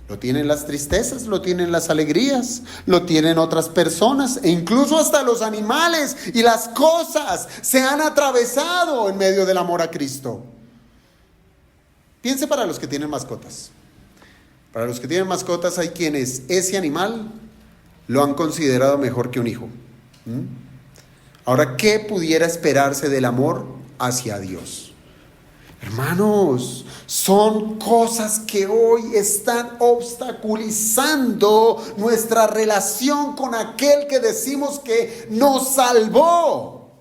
lo tienen las tristezas, lo tienen las alegrías, lo tienen otras personas e incluso hasta los animales y las cosas se han atravesado en medio del amor a Cristo. Piense para los que tienen mascotas. Para los que tienen mascotas hay quienes ese animal lo han considerado mejor que un hijo. Ahora, ¿qué pudiera esperarse del amor hacia Dios? Hermanos, son cosas que hoy están obstaculizando nuestra relación con aquel que decimos que nos salvó.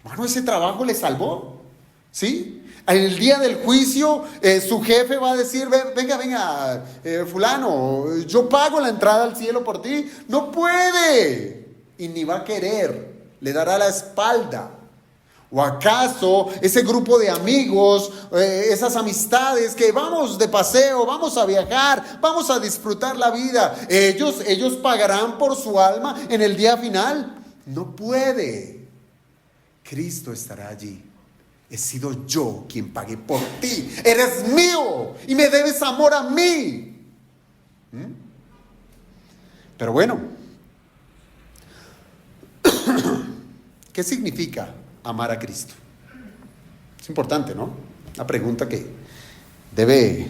Hermano, ese trabajo le salvó, ¿sí? En el día del juicio, su jefe va a decir, venga, fulano, yo pago la entrada al cielo por ti. No puede, y ni va a querer, le dará la espalda. ¿O acaso ese grupo de amigos, esas amistades que vamos de paseo, vamos a viajar, vamos a disfrutar la vida, ellos pagarán por su alma en el día final? No puede. Cristo estará allí. He sido yo quien pagué por ti. Eres mío y me debes amor a mí. Pero bueno, ¿qué significa amar a Cristo? Es importante, ¿no? Una pregunta que debe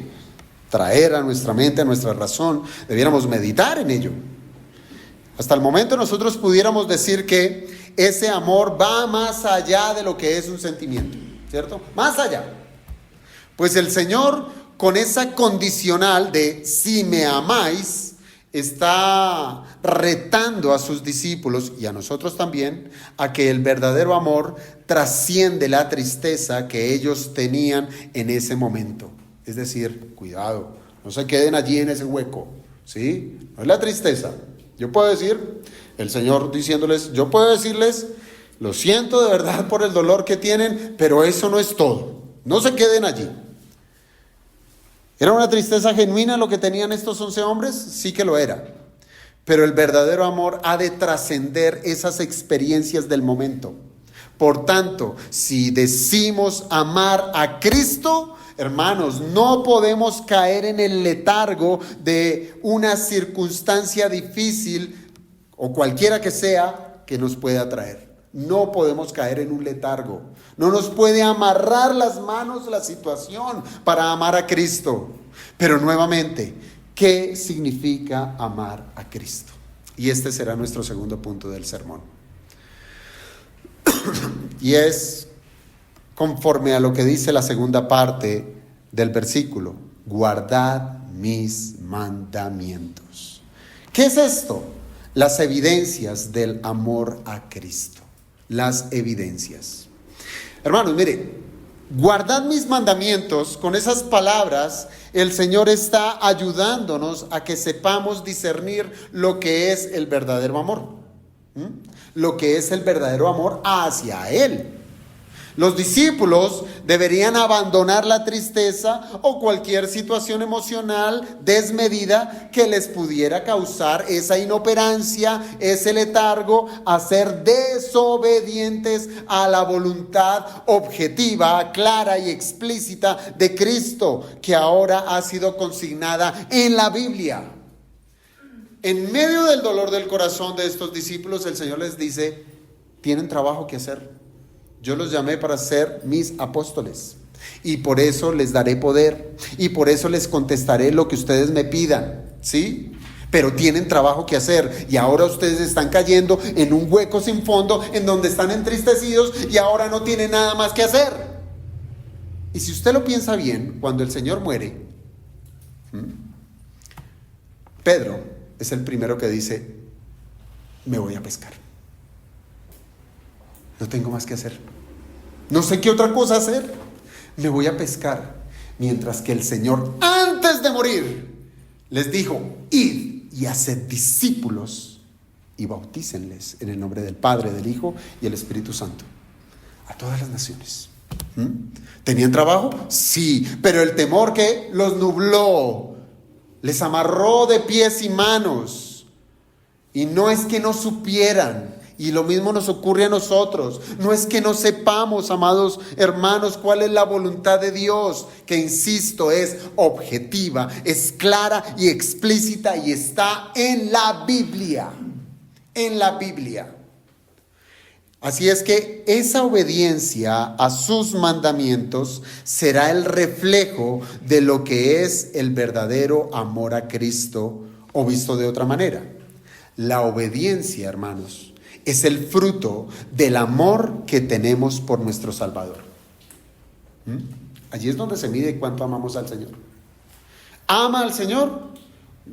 traer a nuestra mente, a nuestra razón. Debiéramos meditar en ello. Hasta el momento nosotros pudiéramos decir que ese amor va más allá de lo que es un sentimiento, ¿cierto? Más allá. Pues el Señor, con esa condicional de si me amáis, está retando a sus discípulos y a nosotros también a que el verdadero amor trasciende la tristeza que ellos tenían en ese momento. Es decir, cuidado, no se queden allí en ese hueco, ¿sí? No es la tristeza. Yo puedo decir, el Señor diciéndoles, yo puedo decirles, lo siento de verdad por el dolor que tienen, pero eso no es todo. No se queden allí. ¿Era una tristeza genuina lo que tenían estos 11 hombres? Sí que lo era. Pero el verdadero amor ha de trascender esas experiencias del momento. Por tanto, si decimos amar a Cristo, hermanos, no podemos caer en el letargo de una circunstancia difícil o cualquiera que sea que nos pueda traer. No podemos caer en un letargo. No nos puede amarrar las manos la situación para amar a Cristo. Pero nuevamente, ¿qué significa amar a Cristo? Y este será nuestro segundo punto del sermón. Y es conforme a lo que dice la segunda parte del versículo: guardad mis mandamientos. ¿Qué es esto? Las evidencias del amor a Cristo. Las evidencias. Hermanos, mire, guardad mis mandamientos. Con esas palabras, el Señor está ayudándonos a que sepamos discernir lo que es el verdadero amor. Lo que es el verdadero amor hacia Él. Los discípulos deberían abandonar la tristeza o cualquier situación emocional desmedida que les pudiera causar esa inoperancia, ese letargo, a ser desobedientes a la voluntad objetiva, clara y explícita de Cristo, que ahora ha sido consignada en la Biblia. En medio del dolor del corazón de estos discípulos, el Señor les dice: tienen trabajo que hacer. Yo los llamé para ser mis apóstoles, y por eso les daré poder, y por eso les contestaré lo que ustedes me pidan, ¿sí? Pero tienen trabajo que hacer, y ahora ustedes están cayendo en un hueco sin fondo, en donde están entristecidos, y ahora no tienen nada más que hacer. Y si usted lo piensa bien, cuando el Señor muere, Pedro es el primero que dice: me voy a pescar. No tengo más que hacer. No sé qué otra cosa hacer. Me voy a pescar. Mientras que el Señor, antes de morir, les dijo: id y haced discípulos y bautícenles en el nombre del Padre, del Hijo y el Espíritu Santo, a todas las naciones. ¿Tenían trabajo? Sí, pero el temor que los nubló, les amarró de pies y manos. Y no es que no supieran. Y lo mismo nos ocurre a nosotros. No es que no sepamos, amados hermanos, cuál es la voluntad de Dios, que insisto, es objetiva, es clara y explícita, y está en la Biblia. En la Biblia. Así es que esa obediencia a sus mandamientos será el reflejo de lo que es el verdadero amor a Cristo, o visto de otra manera. La obediencia, hermanos, es el fruto del amor que tenemos por nuestro Salvador. Allí es donde se mide cuánto amamos al Señor. Ama al Señor,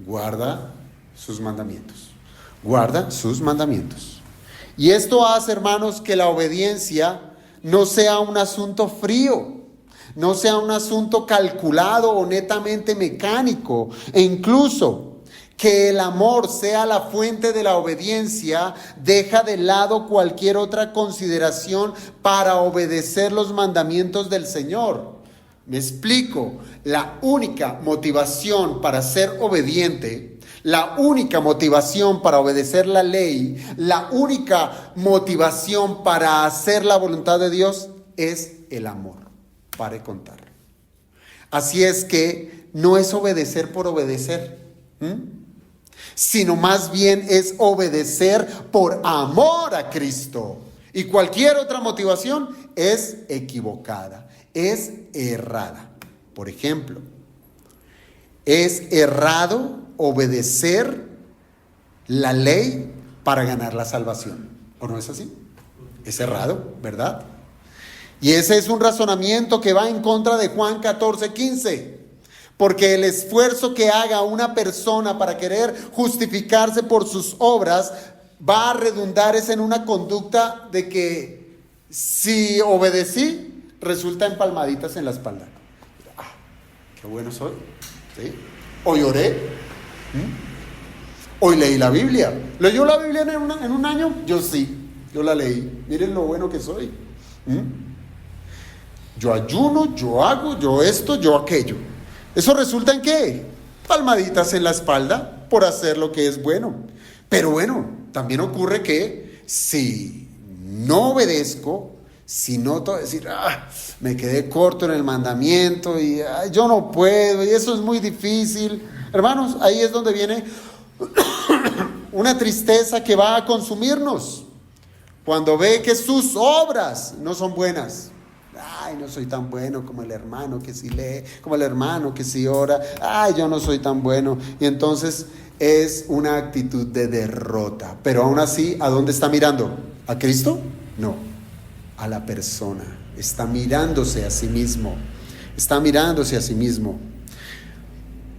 guarda sus mandamientos. Guarda sus mandamientos. Y esto hace, hermanos, que la obediencia no sea un asunto frío, no sea un asunto calculado o netamente mecánico, e incluso que el amor sea la fuente de la obediencia, deja de lado cualquier otra consideración para obedecer los mandamientos del Señor. Me explico. La única motivación para ser obediente, la única motivación para obedecer la ley, la única motivación para hacer la voluntad de Dios es el amor. Pare contar. Así es que no es obedecer por obedecer, sino más bien es obedecer por amor a Cristo. Y cualquier otra motivación es equivocada, es errada. Por ejemplo, es errado obedecer la ley para ganar la salvación. ¿O no es así? Es errado, ¿verdad? Y ese es un razonamiento que va en contra de Juan 14:15. Porque el esfuerzo que haga una persona para querer justificarse por sus obras va a redundar en una conducta de que si obedecí, resulta en palmaditas en la espalda. Qué bueno soy, ¿sí? Hoy oré, hoy leí la Biblia. ¿Leyó la Biblia en un año? Yo sí, yo la leí. Miren lo bueno que soy. Yo ayuno, yo hago, yo esto, yo aquello. ¿Eso resulta en qué? Palmaditas en la espalda por hacer lo que es bueno. Pero bueno, también ocurre que si no obedezco, si no decir, me quedé corto en el mandamiento y yo no puedo y eso es muy difícil. Hermanos, ahí es donde viene una tristeza que va a consumirnos. Cuando ve que sus obras no son buenas. Ay, no soy tan bueno como el hermano que sí lee, como el hermano que sí ora. Ay, yo no soy tan bueno. Y entonces es una actitud de derrota. Pero aún así, ¿a dónde está mirando? ¿A Cristo? No, a la persona. Está mirándose a sí mismo. Está mirándose a sí mismo.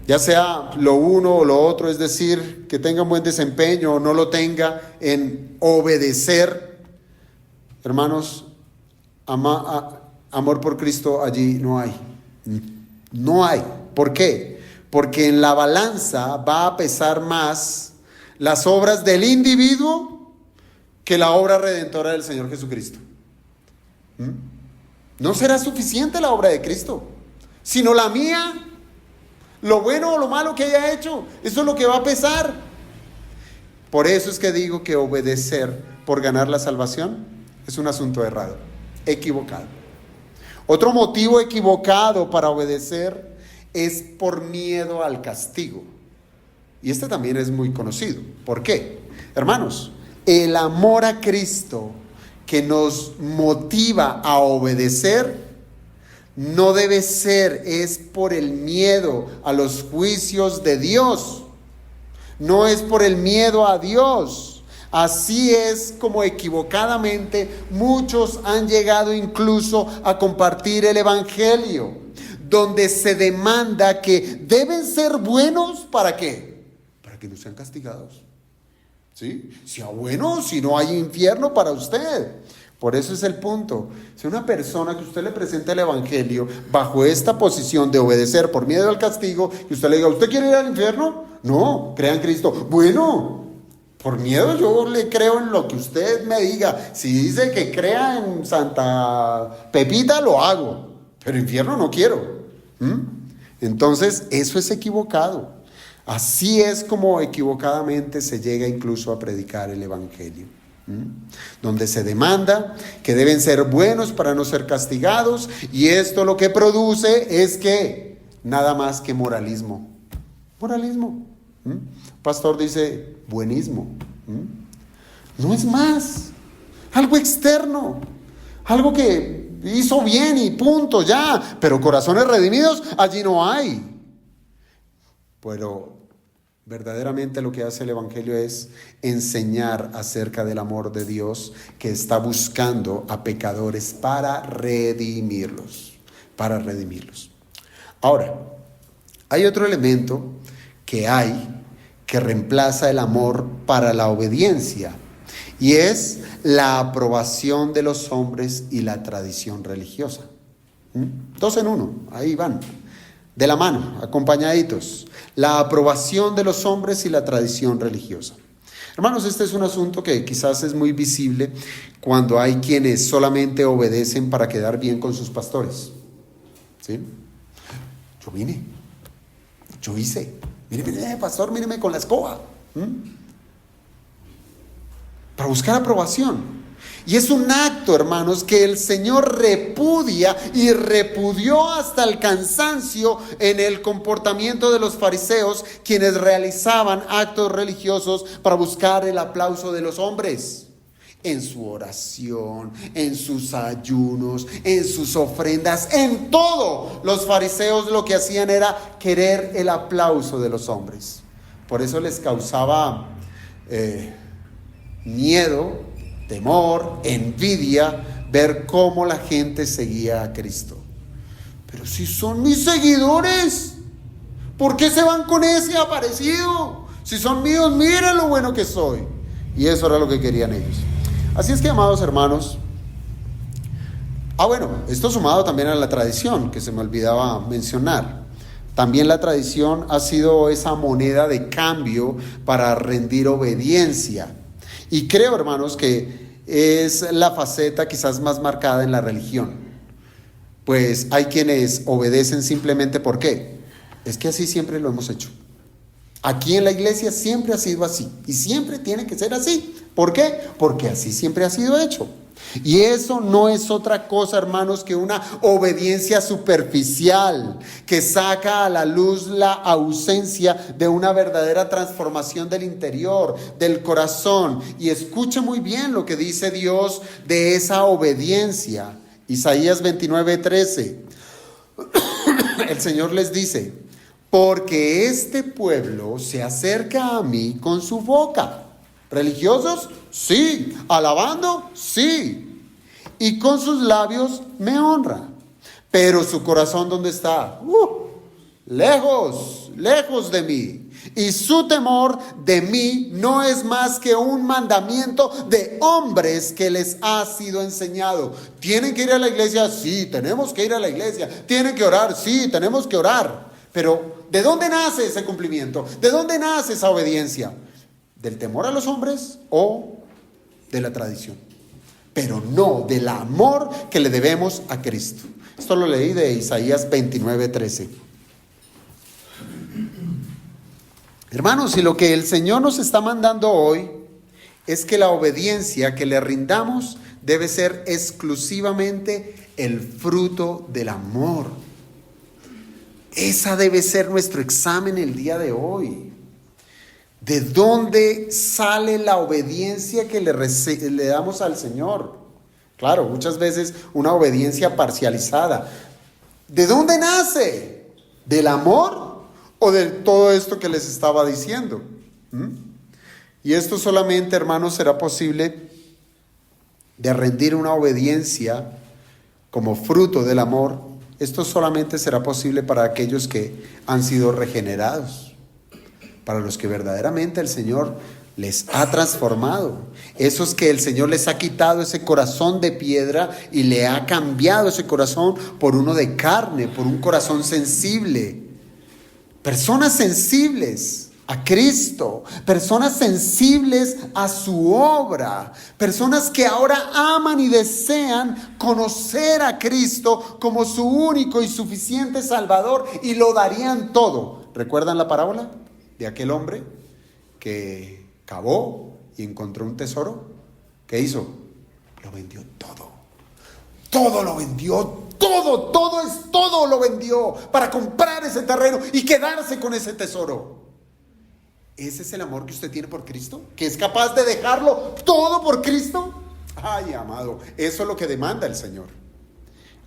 Ya sea lo uno o lo otro, es decir, que tenga un buen desempeño o no lo tenga en obedecer. Hermanos, amor por Cristo allí no hay. No hay. ¿Por qué? Porque en la balanza va a pesar más las obras del individuo que la obra redentora del Señor Jesucristo. No será suficiente la obra de Cristo, sino la mía, lo bueno o lo malo que haya hecho. Eso es lo que va a pesar. Por eso es que digo que obedecer por ganar la salvación es un asunto errado, equivocado. Otro motivo equivocado para obedecer es por miedo al castigo. Y este también es muy conocido. ¿Por qué? Hermanos, el amor a Cristo que nos motiva a obedecer no debe ser, es por el miedo a los juicios de Dios. No es por el miedo a Dios. Así es como equivocadamente muchos han llegado incluso a compartir el evangelio, donde se demanda que deben ser buenos, ¿para qué? Para que no sean castigados. ¿Sí? Sea bueno, si no hay infierno para usted. Por eso es el punto. Si una persona que usted le presenta el evangelio bajo esta posición de obedecer por miedo al castigo, y usted le diga, ¿usted quiere ir al infierno? No, crea en Cristo. Bueno, por miedo yo le creo en lo que usted me diga. Si dice que crea en Santa Pepita, lo hago. Pero infierno no quiero. Entonces, eso es equivocado. Así es como equivocadamente se llega incluso a predicar el evangelio, donde se demanda que deben ser buenos para no ser castigados, y esto lo que produce es que nada más que moralismo. Moralismo. Pastor dice buenismo. No es más. Algo externo. Algo que hizo bien y punto, ya. Pero corazones redimidos allí no hay. Pero verdaderamente lo que hace el evangelio es enseñar acerca del amor de Dios, que está buscando a pecadores para redimirlos. Para redimirlos. Ahora, hay otro elemento que reemplaza el amor para la obediencia, y es la aprobación de los hombres y la tradición religiosa. Dos en uno, ahí van, de la mano, acompañaditos. La aprobación de los hombres y la tradición religiosa. Hermanos, este es un asunto que quizás es muy visible cuando hay quienes solamente obedecen para quedar bien con sus pastores. ¿Sí? Yo vine, yo hice, mire, pastor, míreme con la escoba. Para buscar aprobación. Y es un acto, hermanos, que el Señor repudia y repudió hasta el cansancio en el comportamiento de los fariseos, quienes realizaban actos religiosos para buscar el aplauso de los hombres. En su oración, en sus ayunos, en sus ofrendas, en todo, los fariseos lo que hacían era querer el aplauso de los hombres. Por eso les causaba miedo, temor, envidia, ver cómo la gente seguía a Cristo. Pero si son mis seguidores, ¿por qué se van con ese aparecido? Si son míos, miren lo bueno que soy. Y eso era lo que querían ellos. Así es que, amados hermanos, esto sumado también a la tradición, que se me olvidaba mencionar. También la tradición ha sido esa moneda de cambio para rendir obediencia. Y creo, hermanos, que es la faceta quizás más marcada en la religión. Pues hay quienes obedecen simplemente ¿por qué? Es que así siempre lo hemos hecho. Aquí en la iglesia siempre ha sido así y siempre tiene que ser así. ¿Por qué? Porque así siempre ha sido hecho. Y eso no es otra cosa, hermanos, que una obediencia superficial que saca a la luz la ausencia de una verdadera transformación del interior, del corazón. Y escuche muy bien lo que dice Dios de esa obediencia. Isaías 29:13. El Señor les dice: porque este pueblo se acerca a mí con su boca. ¿Religiosos? Sí. ¿Alabando? Sí. Y con sus labios me honra. Pero su corazón, ¿dónde está? Lejos, lejos de mí. Y su temor de mí no es más que un mandamiento de hombres que les ha sido enseñado. ¿Tienen que ir a la iglesia? Sí, tenemos que ir a la iglesia. ¿Tienen que orar? Sí, tenemos que orar. Pero ¿de dónde nace ese cumplimiento? ¿De dónde nace esa obediencia? ¿Del temor a los hombres o de la tradición? pero no del amor que le debemos a Cristo. Esto lo leí de Isaías 29:13. Hermanos, y lo que el Señor nos está mandando hoy es que la obediencia que le rindamos debe ser exclusivamente el fruto del amor. Esa debe ser nuestro examen el día de hoy. ¿De dónde sale la obediencia que le damos al Señor? Claro, muchas veces una obediencia parcializada. ¿De dónde nace? ¿Del amor o de todo esto que les estaba diciendo? Y esto solamente, hermanos, será posible de rendir una obediencia como fruto del amor. Esto solamente será posible para aquellos que han sido regenerados, para los que verdaderamente el Señor les ha transformado, esos que el Señor les ha quitado ese corazón de piedra y le ha cambiado ese corazón por uno de carne, por un corazón sensible. Personas sensibles a Cristo, personas sensibles a su obra, personas que ahora aman y desean conocer a Cristo como su único y suficiente Salvador y lo darían todo. ¿Recuerdan la parábola de aquel hombre que cavó y encontró un tesoro? ¿Qué hizo? Lo vendió todo. Todo lo vendió, todo lo vendió para comprar ese terreno y quedarse con ese tesoro. ¿Ese es el amor que usted tiene por Cristo? ¿Que es capaz de dejarlo todo por Cristo? Ay, amado, eso es lo que demanda el Señor.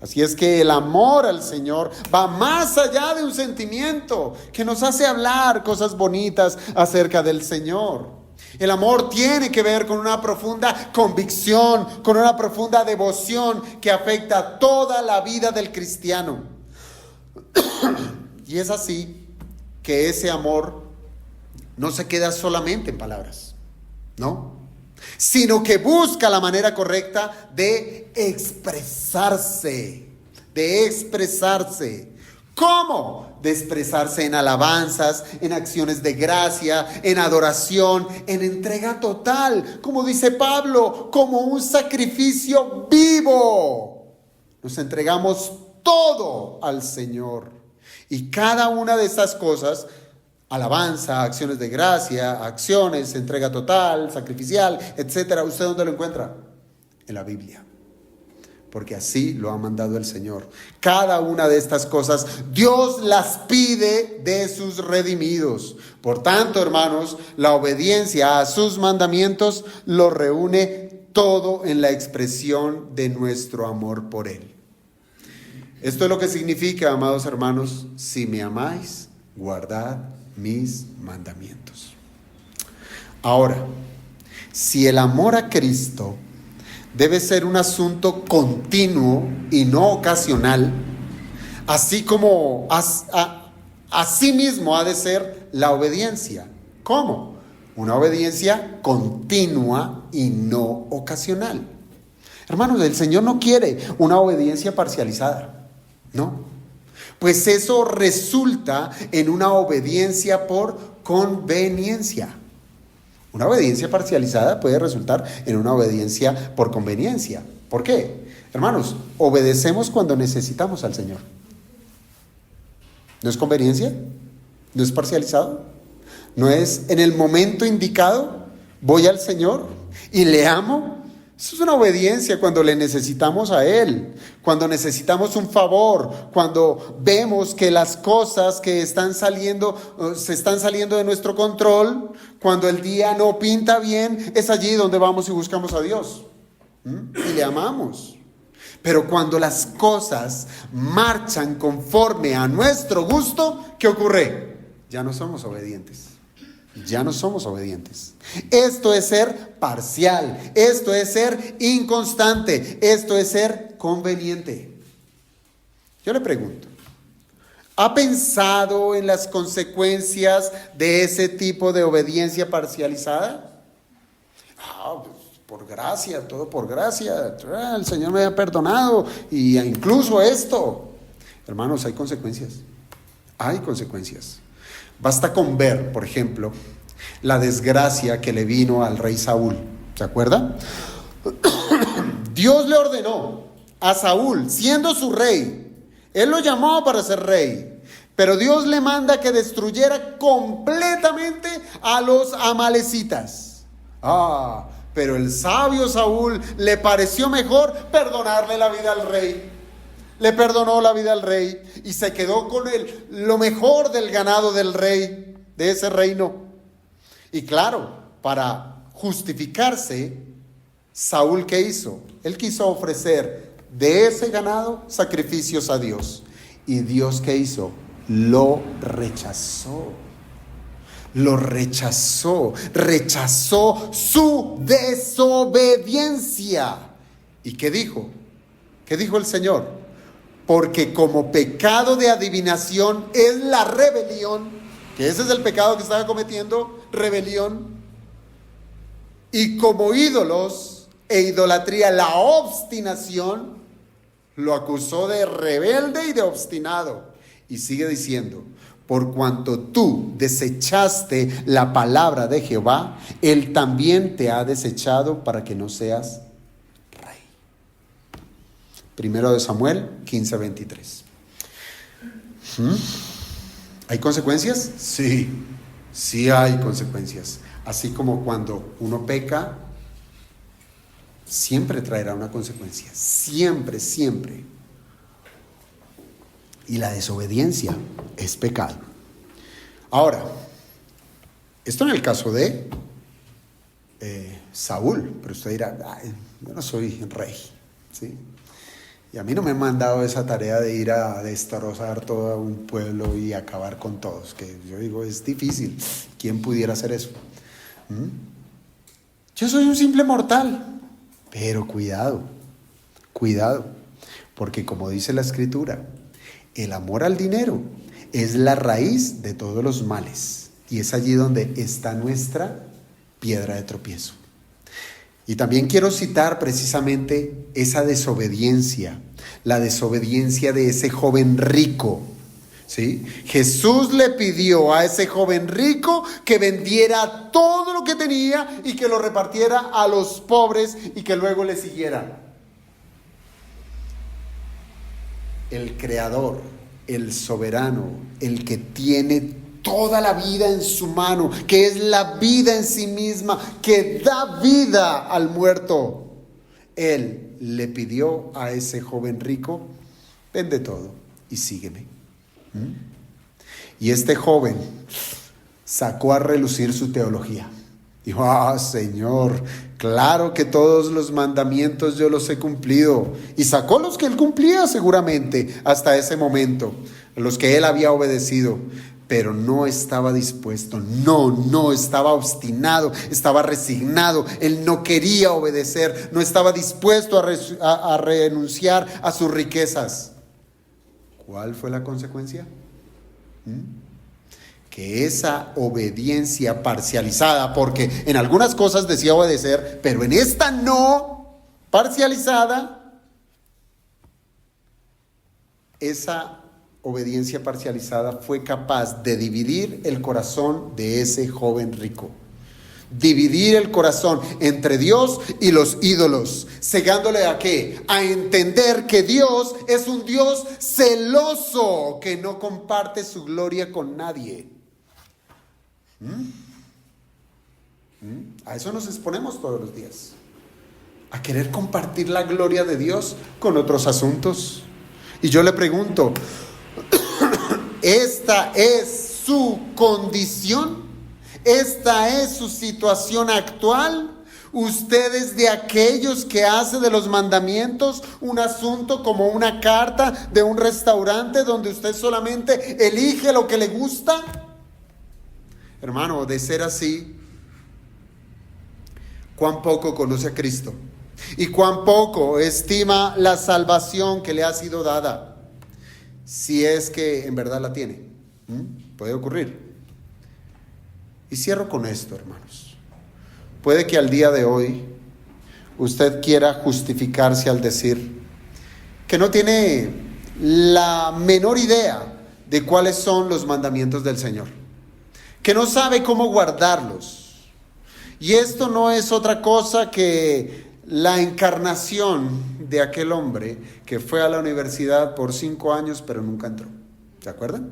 Así es que el amor al Señor va más allá de un sentimiento que nos hace hablar cosas bonitas acerca del Señor. El amor tiene que ver con una profunda convicción, con una profunda devoción que afecta toda la vida del cristiano. Y es así que ese amor no se queda solamente en palabras, ¿no? Sino que busca la manera correcta de expresarse. ¿Cómo? De expresarse en alabanzas, en acciones de gracia, en adoración, en entrega total, como dice Pablo, como un sacrificio vivo. Nos entregamos todo al Señor. Y cada una de estas cosas, alabanza, acciones de gracia, acciones, entrega total, sacrificial, etcétera, ¿usted dónde lo encuentra? En la Biblia. Porque así lo ha mandado el Señor. Cada una de estas cosas Dios las pide de sus redimidos. Por tanto, hermanos, la obediencia a sus mandamientos lo reúne todo en la expresión de nuestro amor por Él. Esto es lo que significa, amados hermanos, si me amáis, guardad mis mandamientos. Ahora, si el amor a Cristo debe ser un asunto continuo y no ocasional, así como así mismo ha de ser la obediencia. ¿Cómo? Una obediencia continua y no ocasional. Hermanos, el Señor no quiere una obediencia parcializada, ¿no? Pues eso resulta en una obediencia por conveniencia. Una obediencia parcializada puede resultar en una obediencia por conveniencia. ¿Por qué? Hermanos, obedecemos cuando necesitamos al Señor. ¿No es conveniencia? ¿No es parcializado? ¿No es en el momento indicado? Voy al Señor y le amo. Eso es una obediencia cuando le necesitamos a Él, cuando necesitamos un favor, cuando vemos que las cosas que están saliendo, se están saliendo de nuestro control, cuando el día no pinta bien, es allí donde vamos y buscamos a Dios y le amamos. Pero cuando las cosas marchan conforme a nuestro gusto, ¿qué ocurre? Ya no somos obedientes. Ya no somos obedientes. Esto es ser parcial, esto es ser inconstante, esto es ser conveniente. Yo le pregunto, ¿ha pensado en las consecuencias de ese tipo de obediencia parcializada? Pues por gracia, todo por gracia, el Señor me ha perdonado y incluso esto. Hermanos, hay consecuencias, hay consecuencias. Basta con ver, por ejemplo, la desgracia que le vino al rey Saúl. ¿Se acuerda? Dios le ordenó a Saúl, siendo su rey, él lo llamó para ser rey, pero Dios le manda que destruyera completamente a los amalecitas. Pero el sabio Saúl le pareció mejor perdonarle la vida al rey. Le perdonó la vida al rey y se quedó con lo mejor del ganado del rey, de ese reino. Y claro, para justificarse, Saúl, ¿qué hizo? Él quiso ofrecer de ese ganado sacrificios a Dios. ¿Y Dios qué hizo? Lo rechazó. Lo rechazó. Rechazó su desobediencia. ¿Y qué dijo? ¿Qué dijo el Señor? Porque como pecado de adivinación es la rebelión, que ese es el pecado que estaba cometiendo, rebelión, y como ídolos e idolatría, la obstinación, lo acusó de rebelde y de obstinado. Y sigue diciendo, por cuanto tú desechaste la palabra de Jehová, Él también te ha desechado para que no seas rey. Primero de Samuel 15:23. ¿Hay consecuencias? Sí, sí hay consecuencias. Así como cuando uno peca, siempre traerá una consecuencia. Siempre, siempre. Y la desobediencia es pecado. Ahora, esto en el caso de Saúl, pero usted dirá, yo no soy rey, ¿sí? Y a mí no me han mandado esa tarea de ir a destrozar todo un pueblo y acabar con todos, que yo digo, es difícil. ¿Quién pudiera hacer eso? Yo soy un simple mortal, pero cuidado, porque como dice la Escritura, el amor al dinero es la raíz de todos los males, y es allí donde está nuestra piedra de tropiezo. Y también quiero citar precisamente esa desobediencia, la desobediencia de ese joven rico, ¿sí? Jesús le pidió a ese joven rico que vendiera todo lo que tenía y que lo repartiera a los pobres y que luego le siguiera. El creador, el soberano, el que tiene toda la vida en su mano, que es la vida en sí misma, que da vida al muerto. Él le pidió a ese joven rico, vende todo y sígueme. Y este joven sacó a relucir su teología. Dijo, Señor, claro que todos los mandamientos yo los he cumplido. Y sacó los que él cumplía seguramente hasta ese momento, los que él había obedecido. Pero no estaba dispuesto, no estaba obstinado, estaba resignado. Él no quería obedecer, no estaba dispuesto a renunciar a sus riquezas. ¿Cuál fue la consecuencia? Que esa obediencia parcializada, porque en algunas cosas decía obedecer, pero en esta no, parcializada, esa obediencia parcializada fue capaz de dividir el corazón de ese joven rico. Dividir el corazón entre Dios y los ídolos, cegándole ¿a qué? A entender que Dios es un Dios celoso, que no comparte su gloria con nadie. A eso nos exponemos todos los días, a querer compartir la gloria de Dios con otros asuntos. Y yo le pregunto, ¿esta es su condición? ¿Esta es su situación actual? ¿Usted es de aquellos que hace de los mandamientos un asunto como una carta de un restaurante donde usted solamente elige lo que le gusta? Hermano, de ser así, cuán poco conoce a Cristo y cuán poco estima la salvación que le ha sido dada, si es que en verdad la tiene. Puede ocurrir. Y cierro con esto, hermanos. Puede que al día de hoy usted quiera justificarse al decir que no tiene la menor idea de cuáles son los mandamientos del Señor, que no sabe cómo guardarlos. Y esto no es otra cosa que la encarnación de aquel hombre que fue a la universidad por 5 años pero nunca entró. ¿Se acuerdan?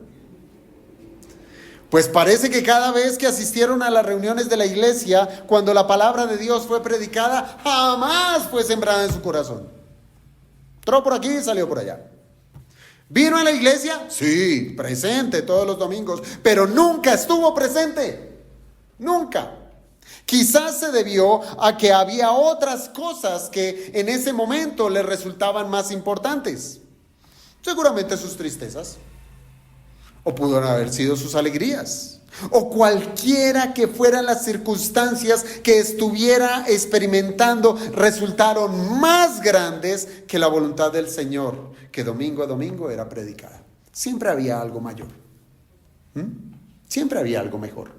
Pues parece que cada vez que asistieron a las reuniones de la iglesia, cuando la palabra de Dios fue predicada, jamás fue sembrada en su corazón. Entró por aquí y salió por allá. ¿Vino a la iglesia? Sí, presente todos los domingos, pero nunca estuvo presente. Nunca. Quizás se debió a que había otras cosas que en ese momento le resultaban más importantes. Seguramente sus tristezas. O pudieron haber sido sus alegrías. O cualquiera que fueran las circunstancias que estuviera experimentando, resultaron más grandes que la voluntad del Señor, que domingo a domingo era predicada. Siempre había algo mayor. Siempre había algo mejor.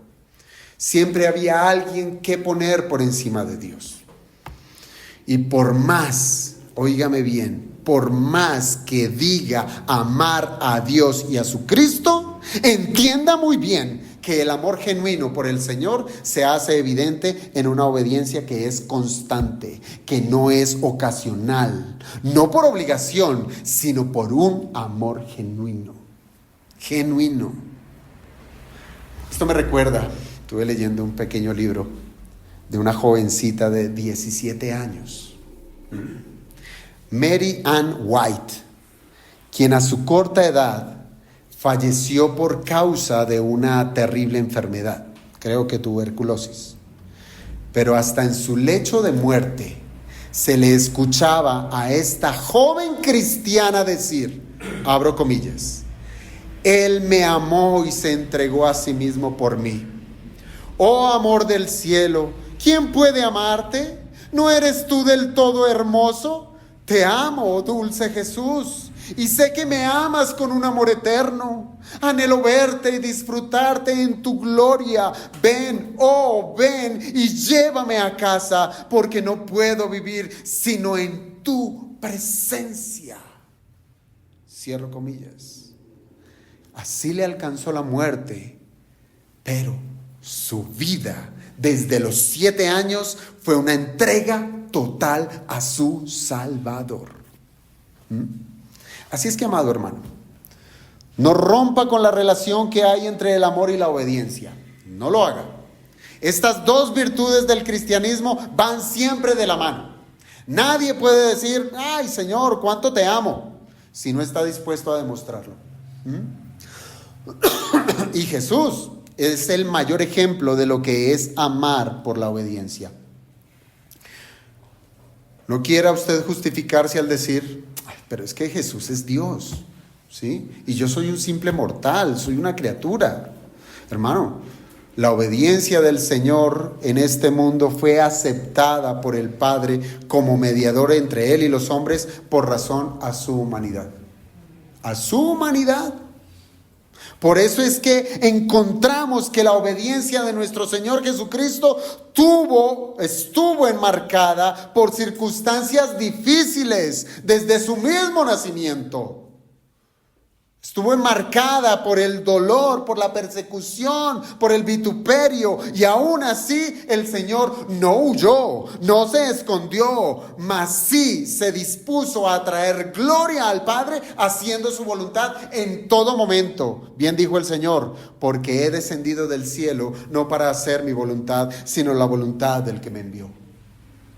Siempre había alguien que poner por encima de Dios. Y por más, óigame bien, por más que diga amar a Dios y a su Cristo, entienda muy bien que el amor genuino por el Señor se hace evidente en una obediencia que es constante, que no es ocasional, no por obligación, sino por un amor genuino. Genuino. Esto me recuerda, estuve leyendo un pequeño libro de una jovencita de 17 años. Mary Ann White, quien a su corta edad falleció por causa de una terrible enfermedad, creo que tuberculosis. Pero hasta en su lecho de muerte se le escuchaba a esta joven cristiana decir, abro comillas, Él me amó y se entregó a sí mismo por mí. Oh amor del cielo, ¿quién puede amarte? ¿No eres tú del todo hermoso? Te amo, oh dulce Jesús, y sé que me amas con un amor eterno. Anhelo verte y disfrutarte en tu gloria. Ven, oh, ven y llévame a casa, porque no puedo vivir sino en tu presencia. Cierro comillas. Así le alcanzó la muerte, pero su vida desde los 7 años fue una entrega total a su Salvador. Así es que, amado hermano, no rompa con la relación que hay entre el amor y la obediencia. No lo haga. Estas dos virtudes del cristianismo van siempre de la mano. Nadie puede decir, ay Señor, cuánto te amo, si no está dispuesto a demostrarlo. Y Jesús es el mayor ejemplo de lo que es amar por la obediencia. No quiera usted justificarse al decir, ay, pero es que Jesús es Dios, ¿sí? Y yo soy un simple mortal, soy una criatura. Hermano, la obediencia del Señor en este mundo fue aceptada por el Padre como mediador entre Él y los hombres por razón a su humanidad. A su humanidad. Por eso es que encontramos que la obediencia de nuestro Señor Jesucristo estuvo enmarcada por circunstancias difíciles desde su mismo nacimiento. Estuvo enmarcada por el dolor, por la persecución, por el vituperio, y aún así el Señor no huyó, no se escondió, mas sí se dispuso a traer gloria al Padre haciendo su voluntad en todo momento. Bien dijo el Señor, porque he descendido del cielo no para hacer mi voluntad, sino la voluntad del que me envió.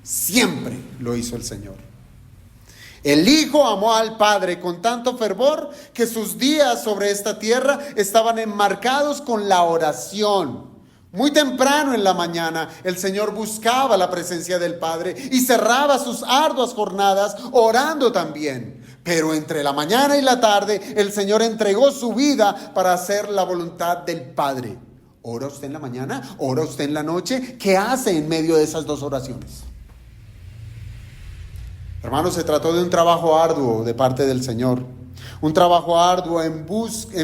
Siempre lo hizo el Señor. El Hijo amó al Padre con tanto fervor que sus días sobre esta tierra estaban enmarcados con la oración. Muy temprano en la mañana el Señor buscaba la presencia del Padre y cerraba sus arduas jornadas orando también. Pero entre la mañana y la tarde el Señor entregó su vida para hacer la voluntad del Padre. ¿Ora usted en la mañana? ¿Ora usted en la noche? ¿Qué hace en medio de esas dos oraciones? Hermanos, se trató de un trabajo arduo de parte del Señor. Un trabajo arduo en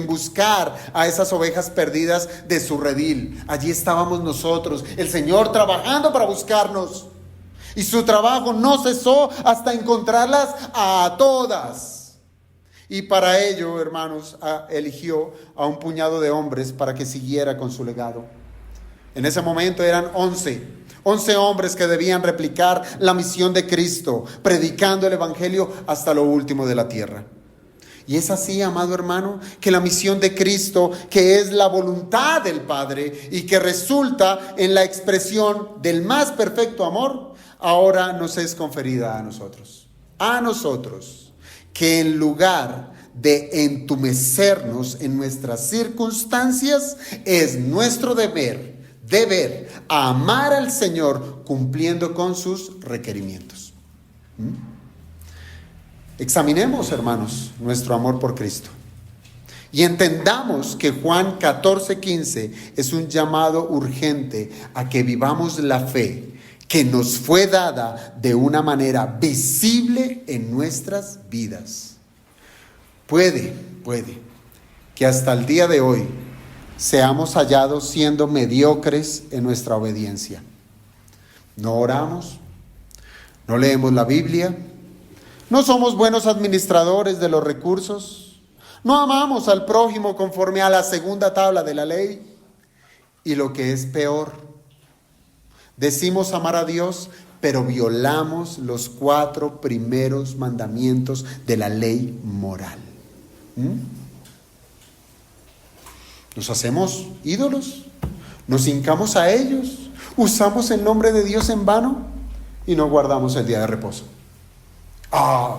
buscar a esas ovejas perdidas de su redil. Allí estábamos nosotros, el Señor trabajando para buscarnos. Y su trabajo no cesó hasta encontrarlas a todas. Y para ello, hermanos, eligió a un puñado de hombres para que siguiera con su legado. En ese momento eran 11 11 hombres que debían replicar la misión de Cristo, predicando el Evangelio hasta lo último de la tierra. Y es así, amado hermano, que la misión de Cristo, que es la voluntad del Padre y que resulta en la expresión del más perfecto amor, ahora nos es conferida a nosotros. A nosotros, que en lugar de entumecernos en nuestras circunstancias, es nuestro deber amar al Señor cumpliendo con sus requerimientos. Examinemos, hermanos, nuestro amor por Cristo y entendamos que Juan 14:15 es un llamado urgente a que vivamos la fe que nos fue dada de una manera visible en nuestras vidas. Puede que hasta el día de hoy seamos hallados siendo mediocres en nuestra obediencia. No oramos, no leemos la Biblia, no somos buenos administradores de los recursos, no amamos al prójimo conforme a la segunda tabla de la ley, y lo que es peor, decimos amar a Dios, pero violamos los 4 primeros mandamientos de la ley moral. Nos hacemos ídolos, nos hincamos a ellos, usamos el nombre de Dios en vano y no guardamos el día de reposo.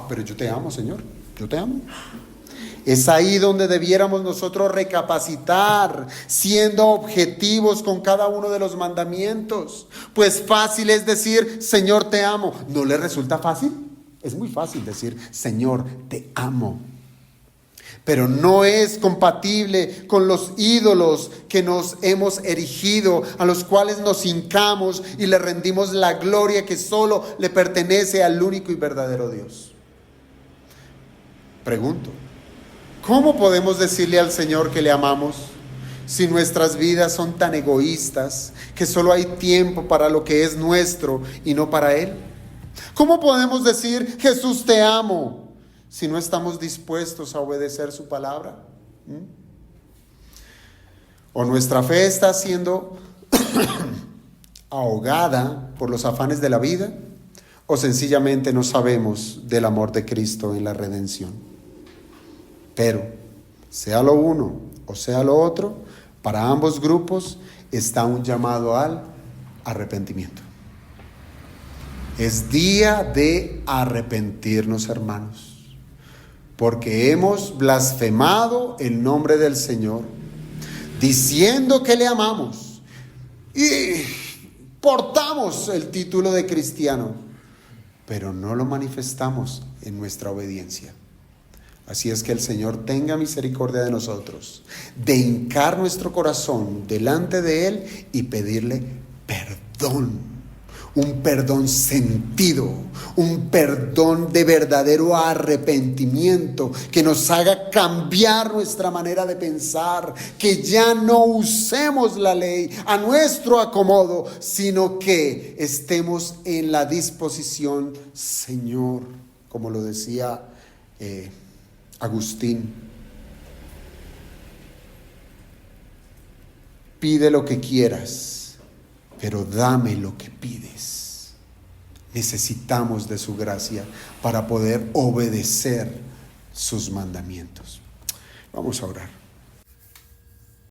Pero yo te amo, Señor, yo te amo. Es ahí donde debiéramos nosotros recapacitar, siendo objetivos con cada uno de los mandamientos. Pues fácil es decir, Señor, te amo. ¿No le resulta fácil? Es muy fácil decir, Señor, te amo. Pero no es compatible con los ídolos que nos hemos erigido, a los cuales nos hincamos y le rendimos la gloria que solo le pertenece al único y verdadero Dios. Pregunto, ¿cómo podemos decirle al Señor que le amamos si nuestras vidas son tan egoístas que solo hay tiempo para lo que es nuestro y no para Él? ¿Cómo podemos decir, Jesús, te amo, si no estamos dispuestos a obedecer su palabra? O nuestra fe está siendo ahogada por los afanes de la vida, o sencillamente no sabemos del amor de Cristo en la redención. Pero, sea lo uno o sea lo otro, para ambos grupos está un llamado al arrepentimiento. Es día de arrepentirnos, hermanos, porque hemos blasfemado el nombre del Señor, diciendo que le amamos y portamos el título de cristiano, pero no lo manifestamos en nuestra obediencia. Así es que el Señor tenga misericordia de nosotros, de hincar nuestro corazón delante de Él y pedirle perdón. Un perdón sentido, un perdón de verdadero arrepentimiento que nos haga cambiar nuestra manera de pensar, que ya no usemos la ley a nuestro acomodo, sino que estemos en la disposición, Señor, como lo decía Agustín, pide lo que quieras, pero dame lo que pides. Necesitamos de su gracia para poder obedecer sus mandamientos. Vamos a orar.